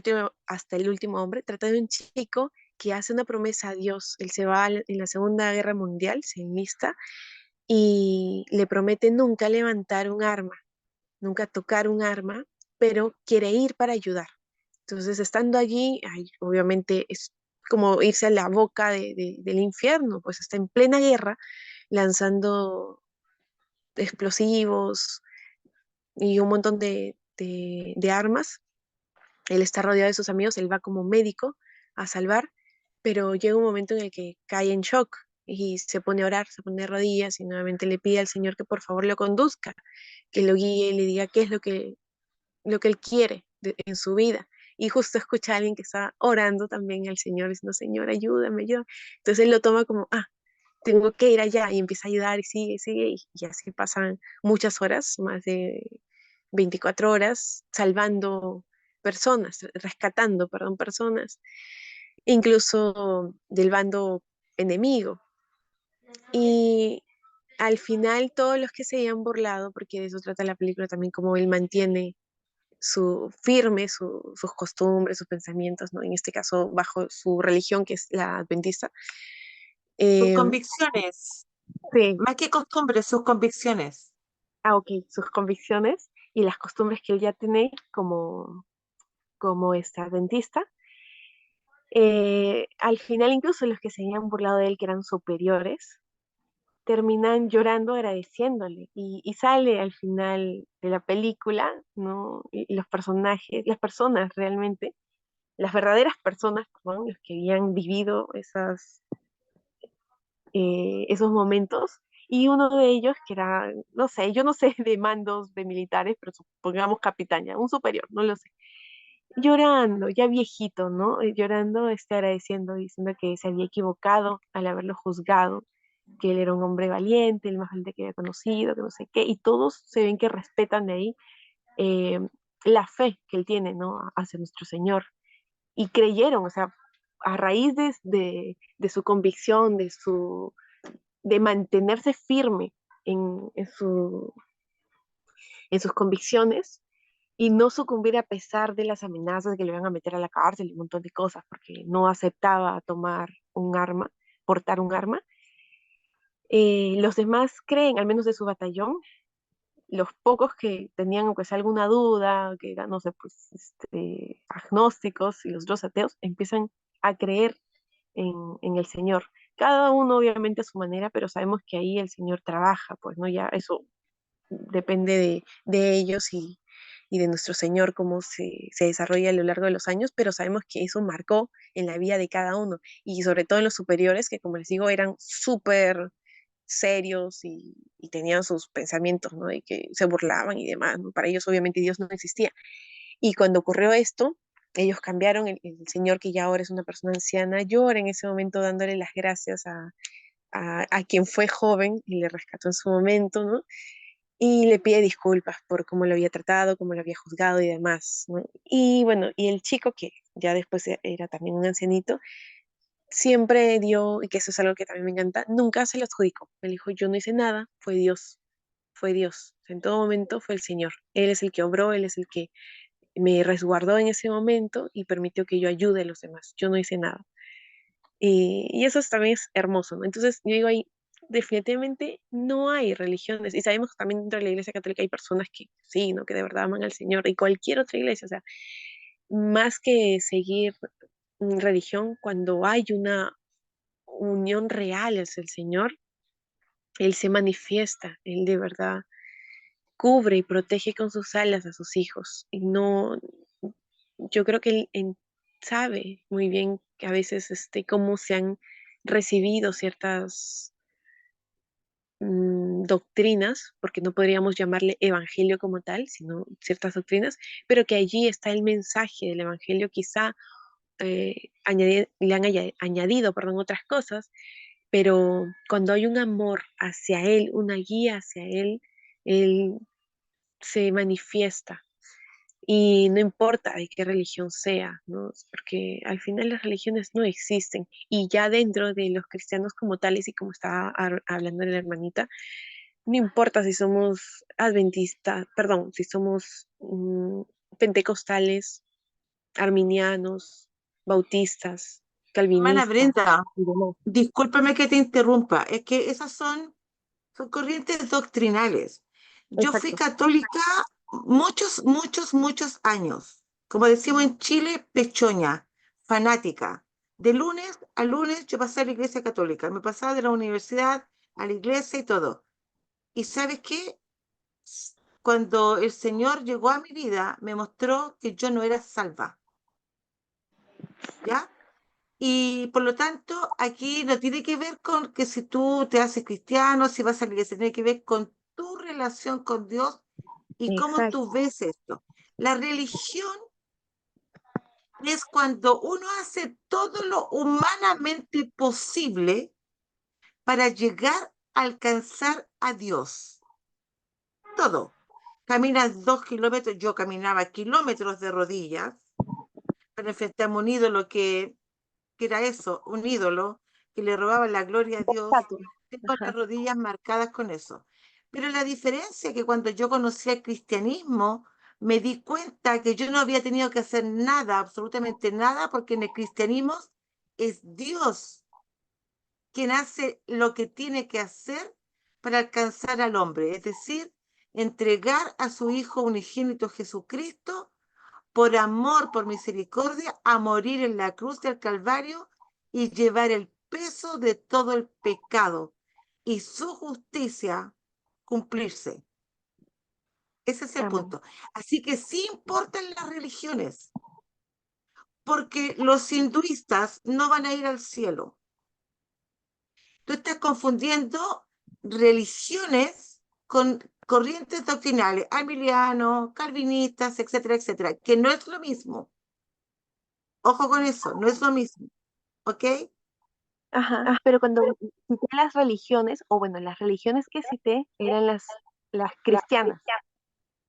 último hombre, trata de un chico que hace una promesa a Dios. Él se va en la Segunda Guerra Mundial, se enlista y le promete nunca levantar un arma, nunca tocar un arma, pero quiere ir para ayudar. Entonces, estando allí, ay, obviamente es como irse a la boca del infierno, pues está en plena guerra, lanzando explosivos y un montón de armas. Él está rodeado de sus amigos, él va como médico a salvar, pero llega un momento en el que cae en shock y se pone a orar, se pone de rodillas y nuevamente le pide al Señor que por favor lo conduzca, que lo guíe y le diga qué es lo que él quiere en su vida. Y justo escucha a alguien que está orando también al Señor, diciendo, Señor, ayúdame, ayúdame. Entonces él lo toma como, tengo que ir allá y empieza a ayudar y sigue, sigue, y así pasan muchas horas, más de 24 horas, salvando personas, rescatando, perdón, personas, incluso del bando enemigo. Y al final todos los que se habían burlado, porque de eso trata la película también, como él mantiene sus costumbres, sus pensamientos, ¿no? En este caso, bajo su religión, que es la adventista. Sus Eh, convicciones, sí, más que costumbres, sus convicciones. ok, sus convicciones y las costumbres que él ya tiene como este adventista. Al final, incluso los que se habían burlado de él, que eran superiores, terminan llorando, agradeciéndole. Y sale al final de la película, ¿no? Y los personajes, las personas realmente, las verdaderas personas, perdón, los que habían vivido esos momentos. Y uno de ellos, que era, no sé, yo no sé de mandos de militares, pero supongamos capitán, ya, un superior, no lo sé, llorando, ya viejito, ¿no? Llorando, agradeciendo, diciendo que se había equivocado al haberlo juzgado, que él era un hombre valiente, el más valiente que había conocido, que no sé qué, y todos se ven que respetan de ahí eh, la fe que él tiene, ¿no? Hacia nuestro Señor. Y creyeron, o sea, a raíz de su convicción, de mantenerse firme en en sus convicciones, y no sucumbir a pesar de las amenazas de que le iban a meter a la cárcel y un montón de cosas, porque no aceptaba tomar un arma, portar un arma. Los demás creen, al menos de su batallón, los pocos que tenían aunque sea alguna duda, que eran, no sé, pues, agnósticos y los otros ateos, empiezan a creer en el Señor. Cada uno obviamente a su manera, pero sabemos que ahí el Señor trabaja, pues, ¿no? Ya eso depende de ellos y de nuestro Señor, cómo se desarrolla a lo largo de los años, pero sabemos que eso marcó en la vida de cada uno, y sobre todo en los superiores, que como les digo, eran súper serios y tenían sus pensamientos, ¿no? Y que se burlaban y demás, ¿no? Para ellos obviamente Dios no existía. Y cuando ocurrió esto, ellos cambiaron, el Señor, que ya ahora es una persona anciana, llora en ese momento dándole las gracias a quien fue joven y le rescató en su momento, ¿no? Y le pide disculpas por cómo lo había tratado, cómo lo había juzgado y demás, ¿no? Y bueno, y el chico, que ya después era también un ancianito, siempre dio, y que eso es algo que también me encanta, nunca se lo adjudicó. Me dijo, yo no hice nada, fue Dios, fue Dios. En todo momento fue el Señor. Él es el que obró, Él es el que me resguardó en ese momento y permitió que yo ayude a los demás. Yo no hice nada. Y eso también es hermoso, ¿no? Entonces, yo digo ahí, definitivamente no hay religiones. Y sabemos que también dentro de la Iglesia Católica hay personas que sí, ¿no? Que de verdad aman al Señor. Y cualquier otra iglesia, o sea, más que seguir religión, cuando hay una unión real es el Señor, Él se manifiesta, Él de verdad cubre y protege con sus alas a sus hijos. Y no, yo creo que Él sabe muy bien que a veces cómo se han recibido ciertas doctrinas, porque no podríamos llamarle evangelio como tal, sino ciertas doctrinas, pero que allí está el mensaje del evangelio quizá le han añadido, perdón, otras cosas, pero cuando hay un amor hacia Él, una guía hacia Él se manifiesta. Y no importa de qué religión sea, ¿no? Porque al final las religiones no existen. Y ya dentro de los cristianos como tales, y como estaba hablando la hermanita, no importa si somos adventistas, perdón, si somos pentecostales, arminianos, bautistas, Hermana calvinistas Brenda, y demás. discúlpame que te interrumpa, es que esas son corrientes doctrinales. Yo fui Exacto. católica muchos años. Como decimos en Chile, pechoña, fanática. De lunes a lunes yo pasé a la iglesia católica. Me pasaba de la universidad a la iglesia y todo. ¿Y sabes qué? Cuando el Señor llegó a mi vida, me mostró que yo no era salva. ¿Ya? Y por lo tanto, aquí no tiene que ver con que si tú te haces cristiano, si vas a la iglesia, tiene que ver con tu relación con Dios y cómo Exacto. tú ves esto. La religión es cuando uno hace todo lo humanamente posible para llegar a alcanzar a Dios. Todo. Caminas 2 kilómetros, yo caminaba kilómetros de rodillas para enfrentarme a un ídolo que era eso, un ídolo que le robaba la gloria a Dios. Estatua. Tengo las Ajá. rodillas marcadas con eso. Pero la diferencia es que cuando yo conocí el cristianismo, me di cuenta que yo no había tenido que hacer nada, absolutamente nada, porque en el cristianismo es Dios quien hace lo que tiene que hacer para alcanzar al hombre, es decir, entregar a su Hijo unigénito Jesucristo por amor, por misericordia, a morir en la cruz del Calvario y llevar el peso de todo el pecado y su justicia cumplirse. Ese es el Amén. punto. Así que sí importan las religiones, porque los hinduistas no van a ir al cielo. Tú estás confundiendo religiones con corrientes doctrinales, arminianos, calvinistas, etcétera, etcétera, que no es lo mismo. Ojo con eso, no es lo mismo. ¿Ok? Ajá, pero cuando cité las religiones, o bueno, las religiones que cité eran las cristianas,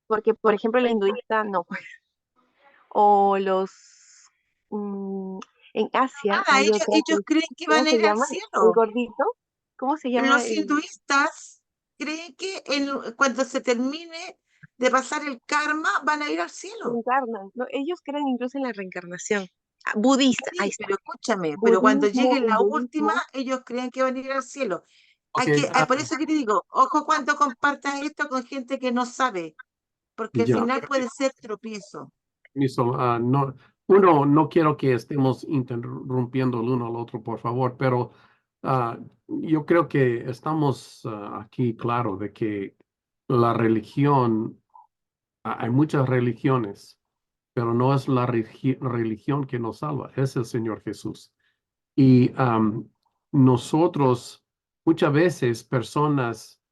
porque por ejemplo la hinduista no, pues. O mm, en Asia Ah, hay otra ellos que, creen que ¿cómo van a se ir al llama? El cielo. gordito, ¿cómo se llama? Los hinduistas creen que cuando se termine de pasar el karma van a ir al cielo. Reencarnan, ¿no? Ellos creen incluso en la reencarnación. Ah, budista, ahí Sí, está. pero escúchame, pero cuando Budismo, llegue la última, hinduismo. ellos creen que van a ir al cielo. Ok, Por eso que te digo, ojo cuando compartas esto con gente que no sabe, porque al ya, final puede ser tropiezo. permiso, no, uno, no quiero que estemos interrumpiendo el uno al otro, por favor, pero yo creo que estamos aquí claro de que la religión, hay muchas religiones, pero no es la religión que nos salva, es el Señor Jesús. Y nosotros, muchas veces, personas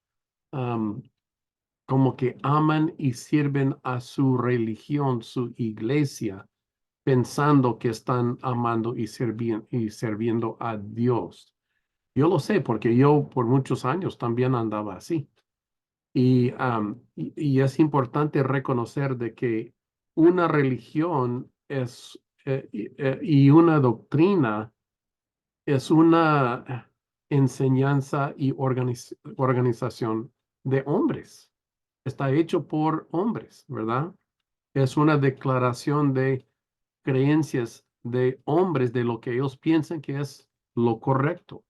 como que aman y sirven a su religión, su iglesia, pensando que están amando y sirviendo a Dios. Yo lo sé porque yo por muchos años también andaba así. Y es importante reconocer de que una religión y una doctrina es una enseñanza y organización de hombres. Está hecho por hombres, ¿verdad? Es una declaración de creencias de hombres de lo que ellos piensan que es lo correcto.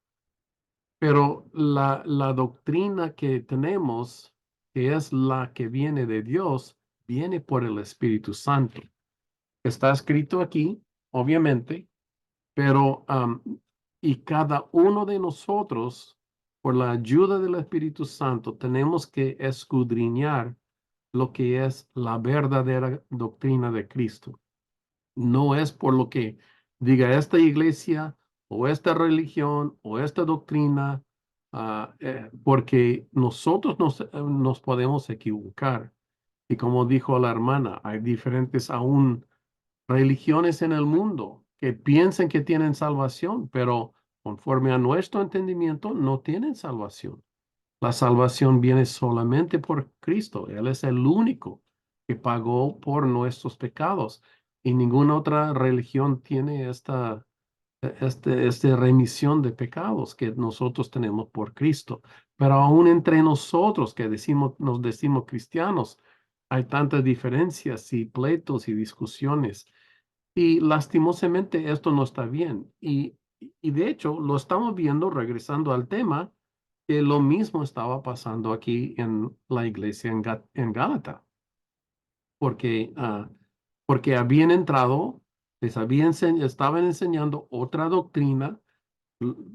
Pero la doctrina que tenemos, que es la que viene de Dios, viene por el Espíritu Santo. Está escrito aquí, obviamente, pero y cada uno de nosotros, por la ayuda del Espíritu Santo, tenemos que escudriñar lo que es la verdadera doctrina de Cristo. No es por lo que diga esta iglesia o esta religión o esta doctrina, porque nosotros nos podemos equivocar. Y como dijo la hermana, hay diferentes aún religiones en el mundo que piensan que tienen salvación, pero conforme a nuestro entendimiento no tienen salvación. La salvación viene solamente por Cristo. Él es el único que pagó por nuestros pecados y ninguna otra religión tiene esta remisión de pecados que nosotros tenemos por Cristo. Pero aún entre nosotros que nos decimos cristianos, hay tantas diferencias y pleitos y discusiones. Y lastimosamente esto no está bien. Y de hecho lo estamos viendo, regresando al tema, que lo mismo estaba pasando aquí en la iglesia en Gálata, porque, porque habían entrado, estaban enseñando otra doctrina,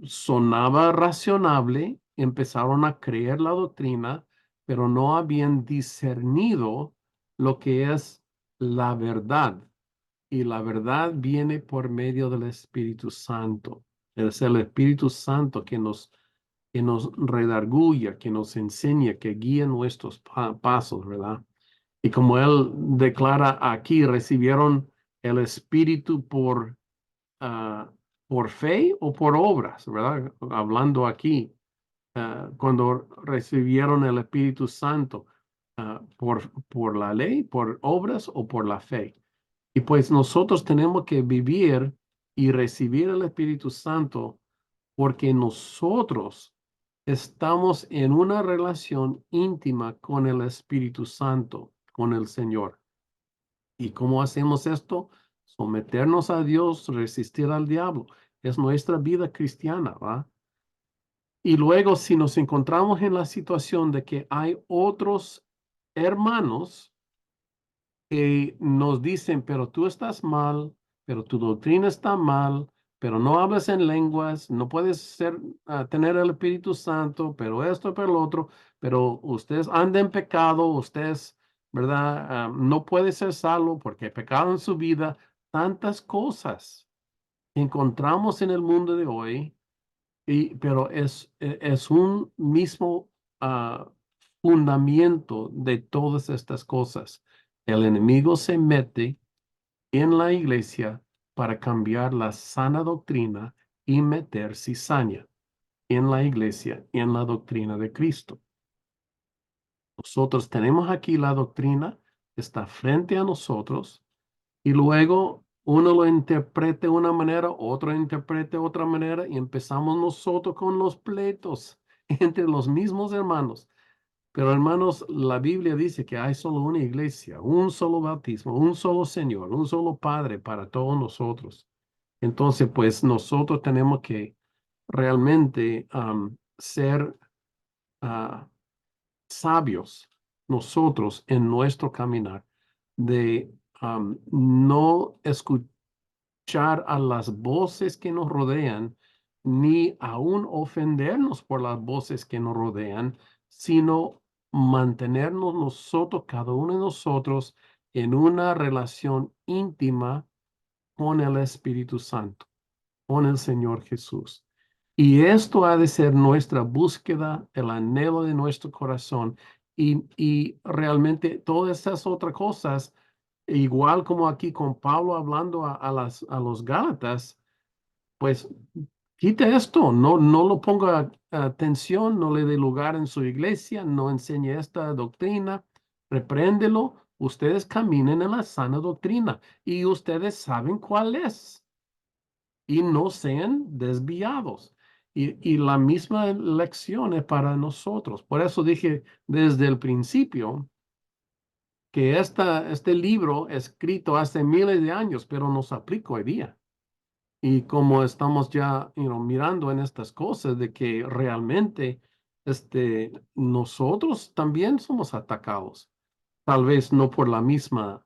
sonaba razonable, empezaron a creer la doctrina, pero no habían discernido lo que es la verdad. Y la verdad viene por medio del Espíritu Santo. Es el Espíritu Santo que nos redarguya, que nos enseña, que guía nuestros pasos, ¿verdad? Y como él declara aquí, recibieron el Espíritu por fe o por obras, ¿verdad? Hablando aquí, cuando recibieron el Espíritu Santo, por la ley, por obras o por la fe. Y pues nosotros tenemos que vivir y recibir el Espíritu Santo porque nosotros estamos en una relación íntima con el Espíritu Santo, con el Señor. ¿Y cómo hacemos esto? Someternos a Dios, resistir al diablo. Es nuestra vida cristiana, ¿va? Y luego, si nos encontramos en la situación de que hay otros hermanos que nos dicen, pero tú estás mal, pero tu doctrina está mal, pero no hablas en lenguas, no puedes tener el Espíritu Santo, pero esto, pero lo otro, pero ustedes andan en pecado, ustedes, ¿verdad? No puede ser salvo porque hay pecado en su vida, tantas cosas que encontramos en el mundo de hoy, pero es un mismo fundamento de todas estas cosas. El enemigo se mete en la iglesia para cambiar la sana doctrina y meter cizaña en la iglesia, en la doctrina de Cristo. Nosotros tenemos aquí la doctrina, está frente a nosotros, y luego uno lo interprete de una manera, otro interprete de otra manera, y empezamos nosotros con los pleitos entre los mismos hermanos. Pero hermanos, la Biblia dice que hay solo una iglesia, un solo bautismo, un solo Señor, un solo Padre para todos nosotros. Entonces, pues nosotros tenemos que realmente ser sabios nosotros en nuestro caminar, de no escuchar a las voces que nos rodean, ni aún ofendernos por las voces que nos rodean, sino mantenernos nosotros, cada uno de nosotros, en una relación íntima con el Espíritu Santo, con el Señor Jesús. Y esto ha de ser nuestra búsqueda, el anhelo de nuestro corazón. Y realmente todas estas otras cosas, igual como aquí con Pablo hablando a los Gálatas, pues quite esto, no lo ponga atención, no le dé lugar en su iglesia, no enseñe esta doctrina, repréndelo. Ustedes caminen en la sana doctrina y ustedes saben cuál es y no sean desviados. Y la misma lección es para nosotros. Por eso dije desde el principio que este libro escrito hace miles de años, pero nos aplica hoy día. Y como estamos ya mirando en estas cosas de que realmente nosotros también somos atacados. Tal vez no por la misma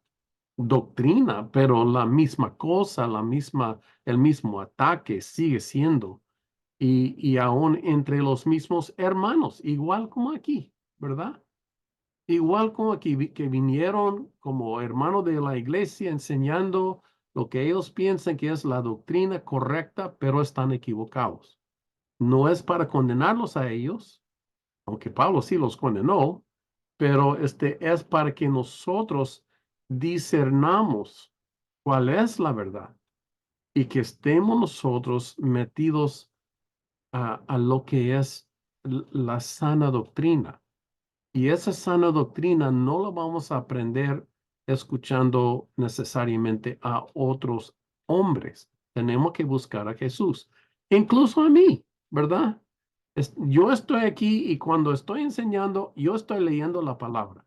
doctrina, pero la misma cosa, el mismo ataque sigue siendo. Y aún entre los mismos hermanos, igual como aquí, ¿verdad? Igual como aquí, que vinieron como hermanos de la iglesia enseñando lo que ellos piensan que es la doctrina correcta, pero están equivocados. No es para condenarlos a ellos, aunque Pablo sí los condenó, pero es para que nosotros discernamos cuál es la verdad. y que estemos nosotros metidos a lo que es la sana doctrina. Y esa sana doctrina no la vamos a aprender escuchando necesariamente a otros hombres. Tenemos que buscar a Jesús, incluso a mí, ¿verdad? Yo estoy aquí y cuando estoy enseñando, yo estoy leyendo la palabra.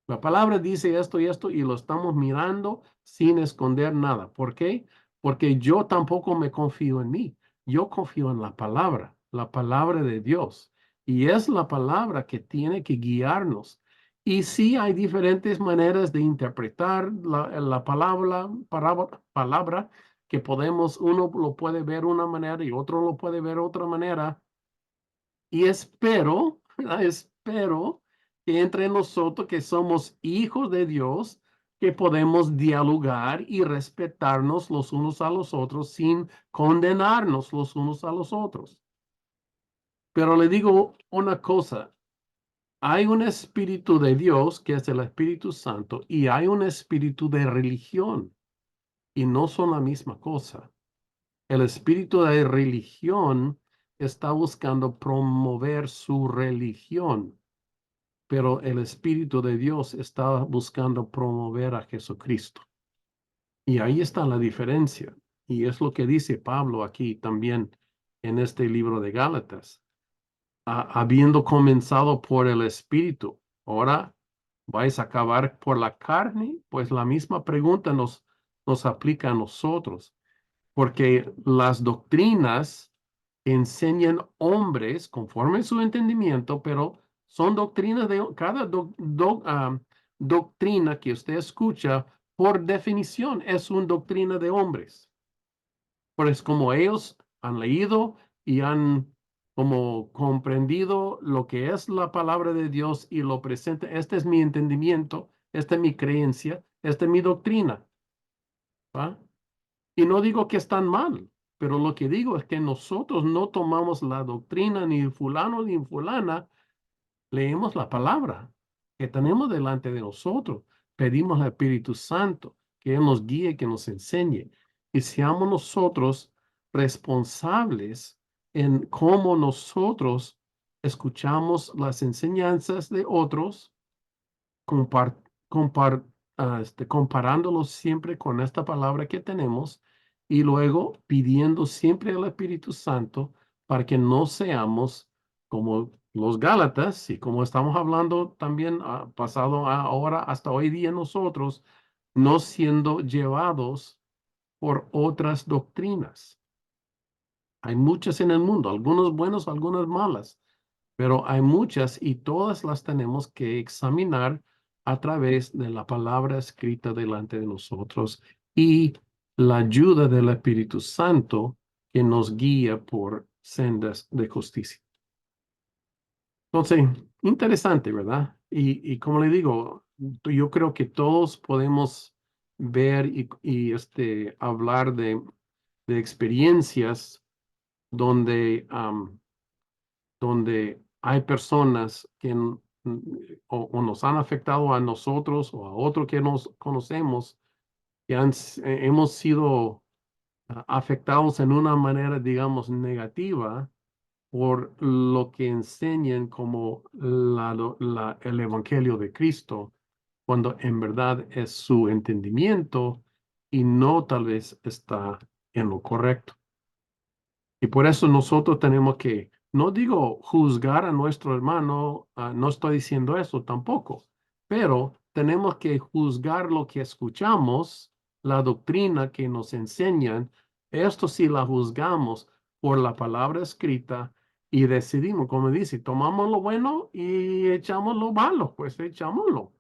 La palabra dice esto y lo estamos mirando sin esconder nada. ¿Por qué? Porque yo tampoco me confío en mí. Yo confío en la palabra de Dios. Y es la palabra que tiene que guiarnos. Y sí hay diferentes maneras de interpretar la palabra que podemos, uno lo puede ver una manera y otro lo puede ver otra manera. Y espero, ¿verdad? Espero que entre nosotros que somos hijos de Dios, que podemos dialogar y respetarnos los unos a los otros sin condenarnos los unos a los otros. Pero le digo una cosa, hay un espíritu de Dios que es el Espíritu Santo y hay un espíritu de religión y no son la misma cosa. El espíritu de religión está buscando promover su religión, pero el espíritu de Dios está buscando promover a Jesucristo. Y ahí está la diferencia. Y es lo que dice Pablo aquí también en este libro de Gálatas. Habiendo comenzado por el espíritu, ahora vais a acabar por la carne, pues la misma pregunta nos aplica a nosotros porque las doctrinas enseñan hombres conforme a su entendimiento, pero son doctrinas de cada doctrina que usted escucha, por definición, es una doctrina de hombres. Pues como ellos han leído y han como comprendido lo que es la palabra de Dios y lo presente, este es mi entendimiento, esta es mi creencia, esta es mi doctrina. ¿Va? Y no digo que están mal, pero lo que digo es que nosotros no tomamos la doctrina ni fulano ni fulana, leemos la palabra que tenemos delante de nosotros, pedimos al Espíritu Santo que Él nos guíe, que nos enseñe y seamos nosotros responsables en cómo nosotros escuchamos las enseñanzas de otros, compar, comparándolos siempre con esta palabra que tenemos y luego pidiendo siempre al Espíritu Santo para que no seamos como los Gálatas y como estamos hablando también pasado ahora hasta hoy día nosotros, no siendo llevados por otras doctrinas. Hay muchas en el mundo, algunos buenos, algunas malas, pero hay muchas y todas las tenemos que examinar a través de la palabra escrita delante de nosotros y la ayuda del Espíritu Santo que nos guía por sendas de justicia. Entonces, interesante, ¿verdad? Y como le digo, yo creo que todos podemos ver y hablar de experiencias donde hay personas que o nos han afectado a nosotros o a otros que nos conocemos, que hemos sido afectados en una manera, digamos, negativa por lo que enseñan como el Evangelio de Cristo, cuando en verdad es su entendimiento y no tal vez está en lo correcto. Y por eso nosotros tenemos que, no digo juzgar a nuestro hermano, no estoy diciendo eso tampoco, pero tenemos que juzgar lo que escuchamos, la doctrina que nos enseñan. Esto sí la juzgamos por la palabra escrita y decidimos, como dice, tomamos lo bueno y echamos lo malo, pues echámoslo,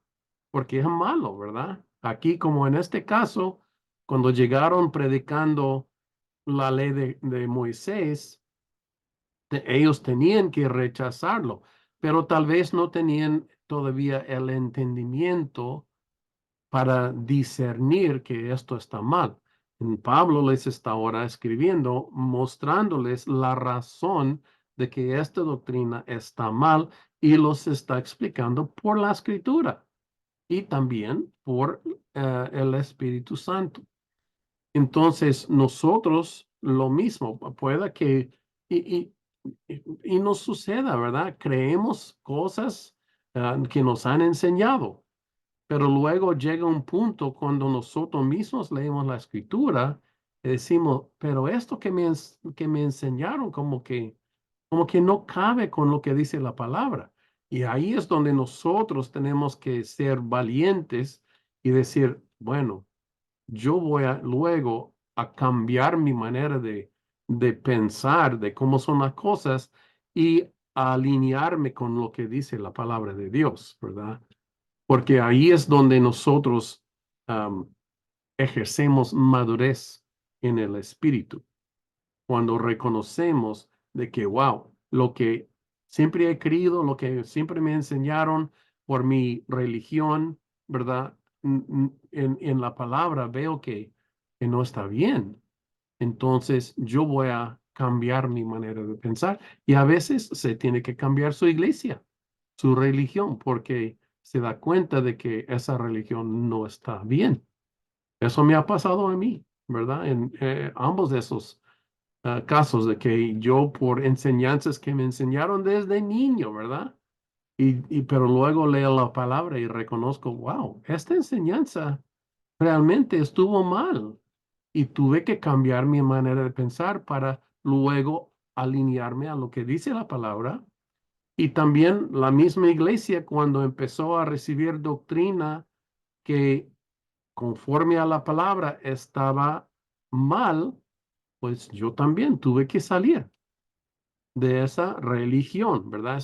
porque es malo, ¿verdad? Aquí, como en este caso, cuando llegaron predicando la ley de Moisés, ellos tenían que rechazarlo, pero tal vez no tenían todavía el entendimiento para discernir que esto está mal. Pablo les está ahora escribiendo, mostrándoles la razón de que esta doctrina está mal y los está explicando por la escritura y también por el Espíritu Santo. Entonces, nosotros lo mismo, pueda que, y, y nos suceda, ¿verdad? Creemos cosas que nos han enseñado, pero luego llega un punto cuando nosotros mismos leemos la escritura y decimos, pero esto que me enseñaron como que no cabe con lo que dice la palabra. Y ahí es donde nosotros tenemos que ser valientes y decir, bueno, yo voy a luego a cambiar mi manera de pensar, de cómo son las cosas y a alinearme con lo que dice la palabra de Dios, ¿verdad? Porque ahí es donde nosotros ejercemos madurez en el espíritu, cuando reconocemos de que, wow, lo que siempre he creído, lo que siempre me enseñaron por mi religión, ¿verdad? En la palabra veo que no está bien. Entonces yo voy a cambiar mi manera de pensar y a veces se tiene que cambiar su iglesia, su religión, porque se da cuenta de que esa religión no está bien. Eso me ha pasado a mí, ¿verdad? En ambos de esos casos de que yo por enseñanzas que me enseñaron desde niño, ¿verdad? Pero luego leo la palabra y reconozco, wow, esta enseñanza realmente estuvo mal y tuve que cambiar mi manera de pensar para luego alinearme a lo que dice la palabra. Y también la misma iglesia cuando empezó a recibir doctrina que conforme a la palabra estaba mal, pues yo también tuve que salir de esa religión, ¿verdad?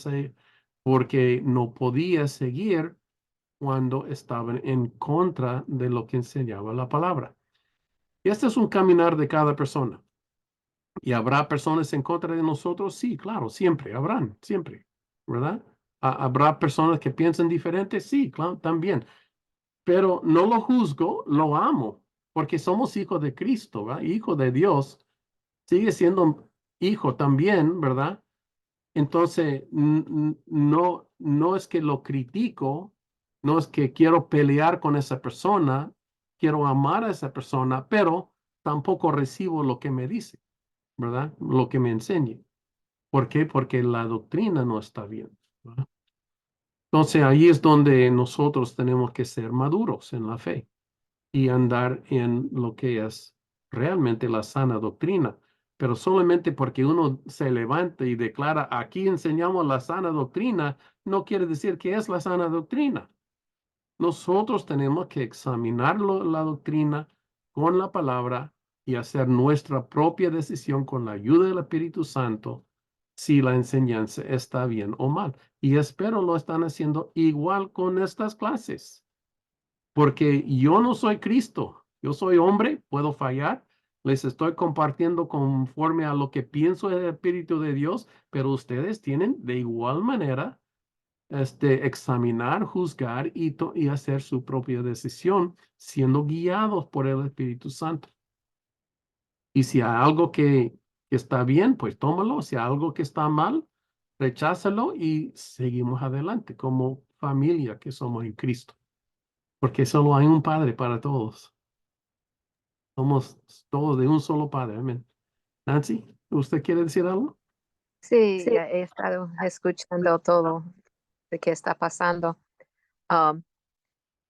Porque no podía seguir cuando estaban en contra de lo que enseñaba la palabra. Y este es un caminar de cada persona. ¿Y habrá personas en contra de nosotros? Sí, claro, siempre, habrán, siempre, ¿verdad? ¿Habrá personas que piensan diferente? Sí, claro, también. Pero no lo juzgo, lo amo, porque somos hijos de Cristo, ¿verdad? Hijo de Dios, sigue siendo hijo también, ¿verdad? Entonces, no es que lo critico, no es que quiero pelear con esa persona, quiero amar a esa persona, pero tampoco recibo lo que me dice, ¿verdad? Lo que me enseñe. ¿Por qué? Porque la doctrina no está bien, ¿verdad? Entonces, ahí es donde nosotros tenemos que ser maduros en la fe y andar en lo que es realmente la sana doctrina. Pero solamente porque uno se levanta y declara, aquí enseñamos la sana doctrina, no quiere decir que es la sana doctrina. Nosotros tenemos que examinar la doctrina con la palabra y hacer nuestra propia decisión con la ayuda del Espíritu Santo si la enseñanza está bien o mal. Y espero lo están haciendo igual con estas clases porque yo no soy Cristo, yo soy hombre, puedo fallar, les estoy compartiendo conforme a lo que pienso del Espíritu de Dios, pero ustedes tienen de igual manera examinar, juzgar y hacer su propia decisión, siendo guiados por el Espíritu Santo. Y si hay algo que está bien, pues tómalo, si hay algo que está mal, recházalo y seguimos adelante como familia que somos en Cristo porque solo hay un Padre para todos. Somos todos de un solo Padre. Amén. Nancy, ¿usted quiere decir algo? Sí, ya he estado escuchando todo de qué está pasando um,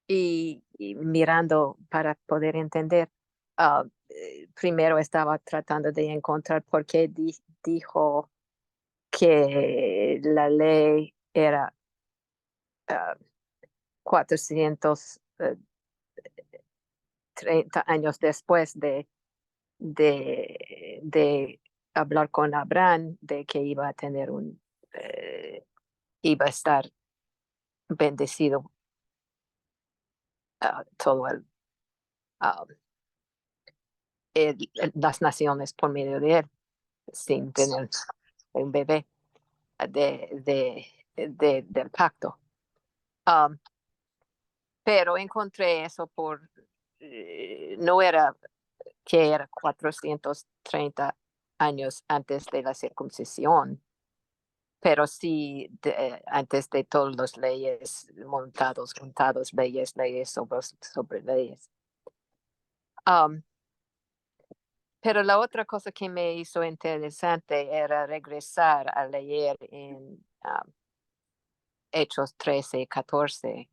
y mirando para poder entender. Primero estaba tratando de encontrar por qué dijo que la ley era 430 años después de hablar con Abraham de que iba a tener iba a estar bendecido todo uh, las naciones por medio de él, sin tener un bebé del pacto. Pero encontré eso no era que era 430 años antes de la circuncisión, pero sí antes de todas las leyes montados, leyes sobre leyes. Pero la otra cosa que me hizo interesante era regresar a leer en Hechos 13-14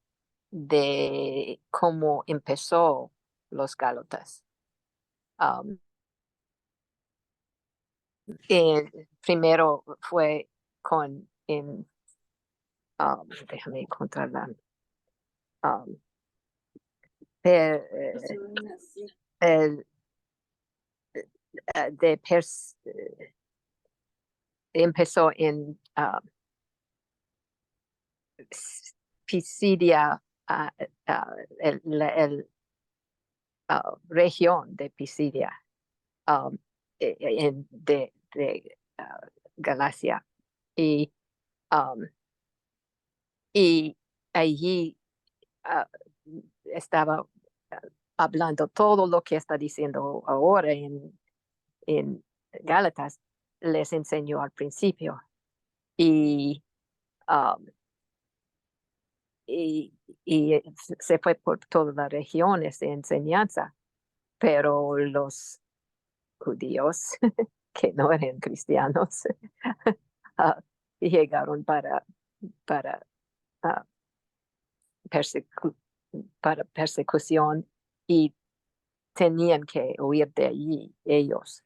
de cómo empezó los Gálatas. Primero fue déjame encontrarla. Empezó en Pisidia, región de Pisidia, de Galacia. Y allí estaba hablando todo lo que está diciendo ahora en Gálatas, les enseñó al principio. Y se fue por todas las regiones de enseñanza, pero los judíos que no eran cristianos llegaron para persecución y tenían que huir de allí ellos.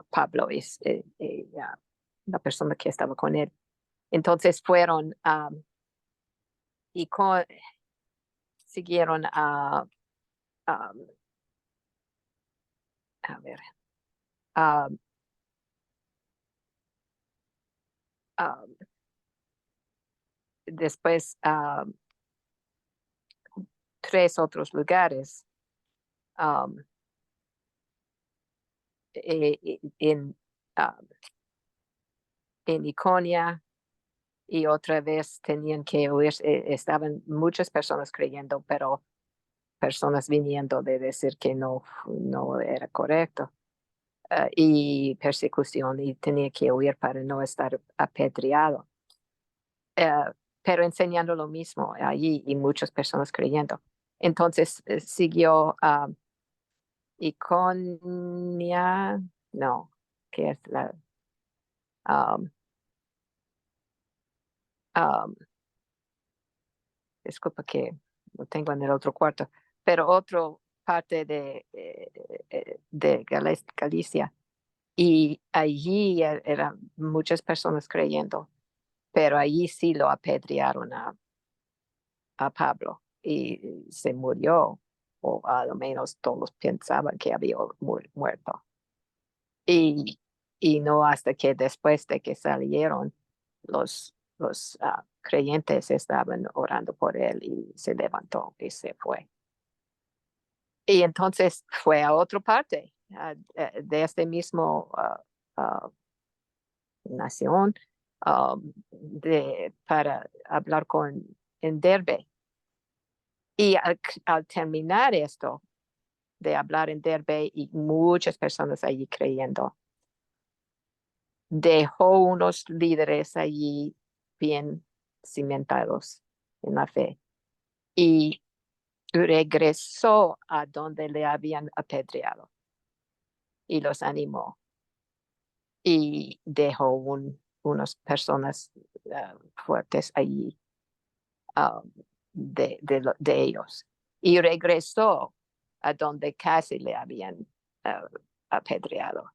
Pablo es la persona que estaba con él. Entonces fueron y siguieron a ver, después 3 otros lugares en Iconia, y otra vez tenían que huir. Estaban muchas personas creyendo, pero personas viniendo de decir que no era correcto. Y persecución, y tenía que huir para no estar apedreado. Pero enseñando lo mismo allí y muchas personas creyendo. Entonces siguió Iconia, no, que es la disculpa que lo tengo en el otro cuarto, pero otro parte de Galicia. Y allí eran muchas personas creyendo, pero allí sí lo apedrearon a Pablo y se murió, o a lo menos todos pensaban que había muerto. Y no hasta que después de que salieron los creyentes estaban orando por él y se levantó y se fue. Y entonces fue a otra parte de este mismo nación para hablar en Derbe. Y al terminar esto de hablar en Derbe y muchas personas allí creyendo, dejó unos líderes allí bien cimentados en la fe y regresó a donde le habían apedreado y los animó y dejó unas personas fuertes allí de ellos y regresó a donde casi le habían apedreado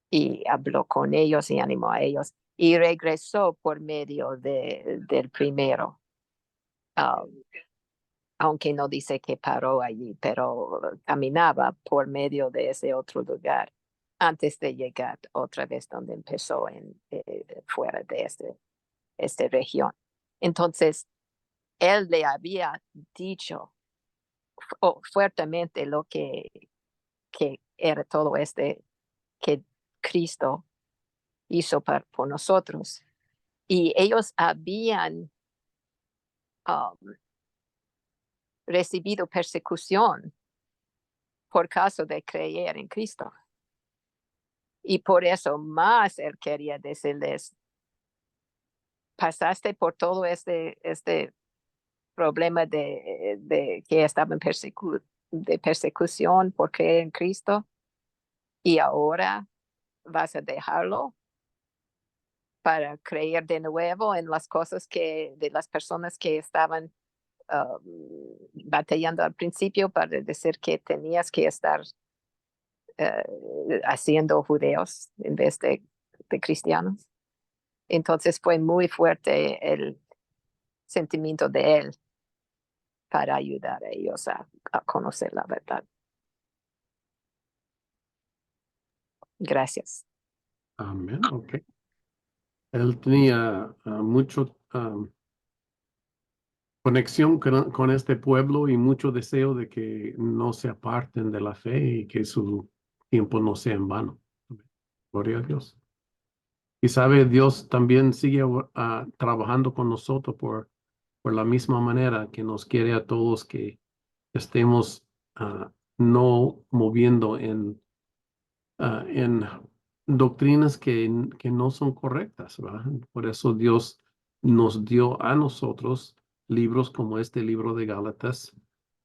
y habló con ellos y animó a ellos y regresó por medio del primero, aunque no dice que paró allí, pero caminaba por medio de ese otro lugar antes de llegar otra vez donde empezó fuera de esta región. Entonces, él le había dicho fuertemente lo que era todo que Cristo hizo por nosotros. Y ellos habían recibido persecución por causa de creer en Cristo. Y por eso más él quería decirles, pasaste por todo este problema de que estaban de persecución por creer en Cristo y ahora vas a dejarlo para creer de nuevo en las cosas de las personas que estaban batallando al principio para decir que tenías que estar haciendo judíos en vez de cristianos. Entonces fue muy fuerte el sentimiento de él para ayudar a ellos a conocer la verdad. Gracias. Amén, ok. Él tenía mucho conexión con este pueblo y mucho deseo de que no se aparten de la fe y que su tiempo no sea en vano. Gloria a Dios. Y sabe, Dios también sigue trabajando con nosotros por la misma manera que nos quiere a todos que estemos no moviendo en doctrinas que no son correctas, ¿verdad? Por eso Dios nos dio a nosotros libros como este libro de Gálatas,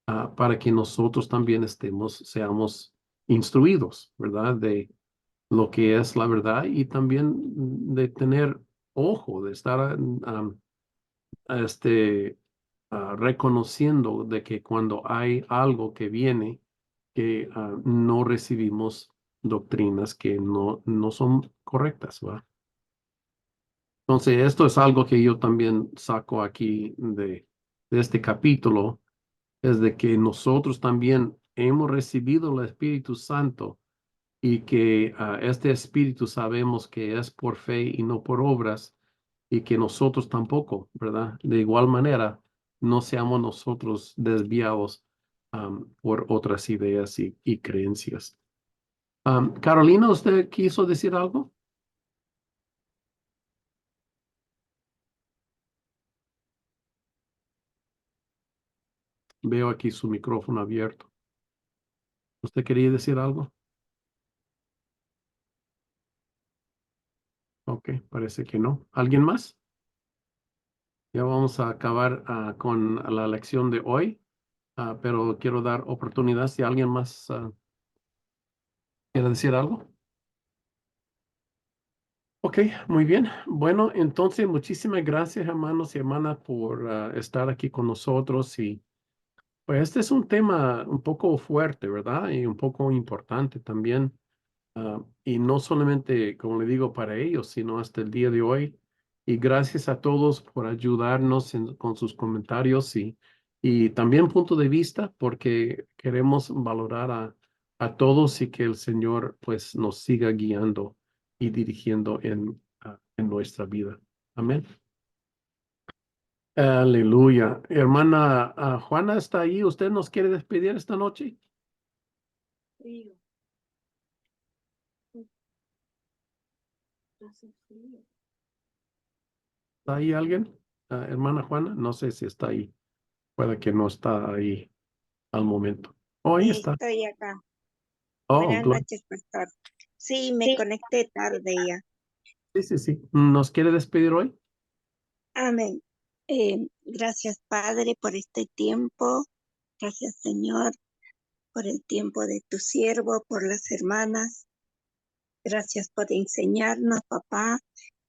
para que nosotros también seamos instruidos, ¿verdad? De lo que es la verdad y también de tener ojo, de estar reconociendo de que cuando hay algo que viene, que no recibimos doctrinas que no son correctas, ¿va? Entonces, esto es algo que yo también saco aquí de este capítulo, es de que nosotros también hemos recibido el Espíritu Santo y que este Espíritu sabemos que es por fe y no por obras, y que nosotros tampoco, ¿verdad? De igual manera, no seamos nosotros desviados por otras ideas y creencias. Carolina, ¿usted quiso decir algo? Veo aquí su micrófono abierto. ¿Usted quería decir algo? Ok, parece que no. ¿Alguien más? Ya vamos a acabar con la lección de hoy, pero quiero dar oportunidad si alguien más quiere decir algo. Ok, muy bien. Bueno, entonces muchísimas gracias, hermanos y hermanas, por estar aquí con nosotros. Y pues este es un tema un poco fuerte, ¿verdad? Y un poco importante también. Y no solamente, como le digo, para ellos, sino hasta el día de hoy. Y gracias a todos por ayudarnos con sus comentarios y también punto de vista, porque queremos valorar a todos y que el Señor pues nos siga guiando y dirigiendo en nuestra vida. Amén. Aleluya. Hermana Juana está ahí. ¿Usted nos quiere despedir esta noche? Frío. ¿Está ahí alguien? Hermana Juana, no sé si está ahí. Puede que no está ahí al momento. Oh, ahí está. Estoy acá. Oh, Buenas noches, pastor. Sí, me conecté tarde ya. sí, sí, sí. ¿Nos quiere despedir hoy? Amén. Gracias, Padre, por este tiempo. Gracias, Señor, por el tiempo de tu siervo, por las hermanas. Gracias por enseñarnos, papá.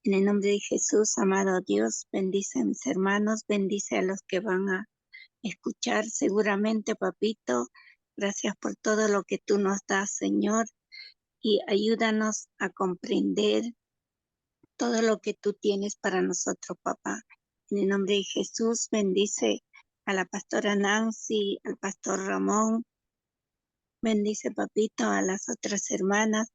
En el nombre de Jesús, amado Dios, bendice a mis hermanos, bendice a los que van a escuchar seguramente, papito. Gracias por todo lo que tú nos das, Señor, y ayúdanos a comprender todo lo que tú tienes para nosotros, papá. En el nombre de Jesús, bendice a la pastora Nancy, al pastor Ramón. Bendice, papito, a las otras hermanas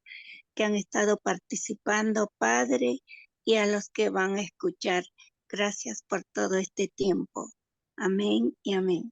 que han estado participando, Padre, y a los que van a escuchar. Gracias por todo este tiempo. Amén y amén.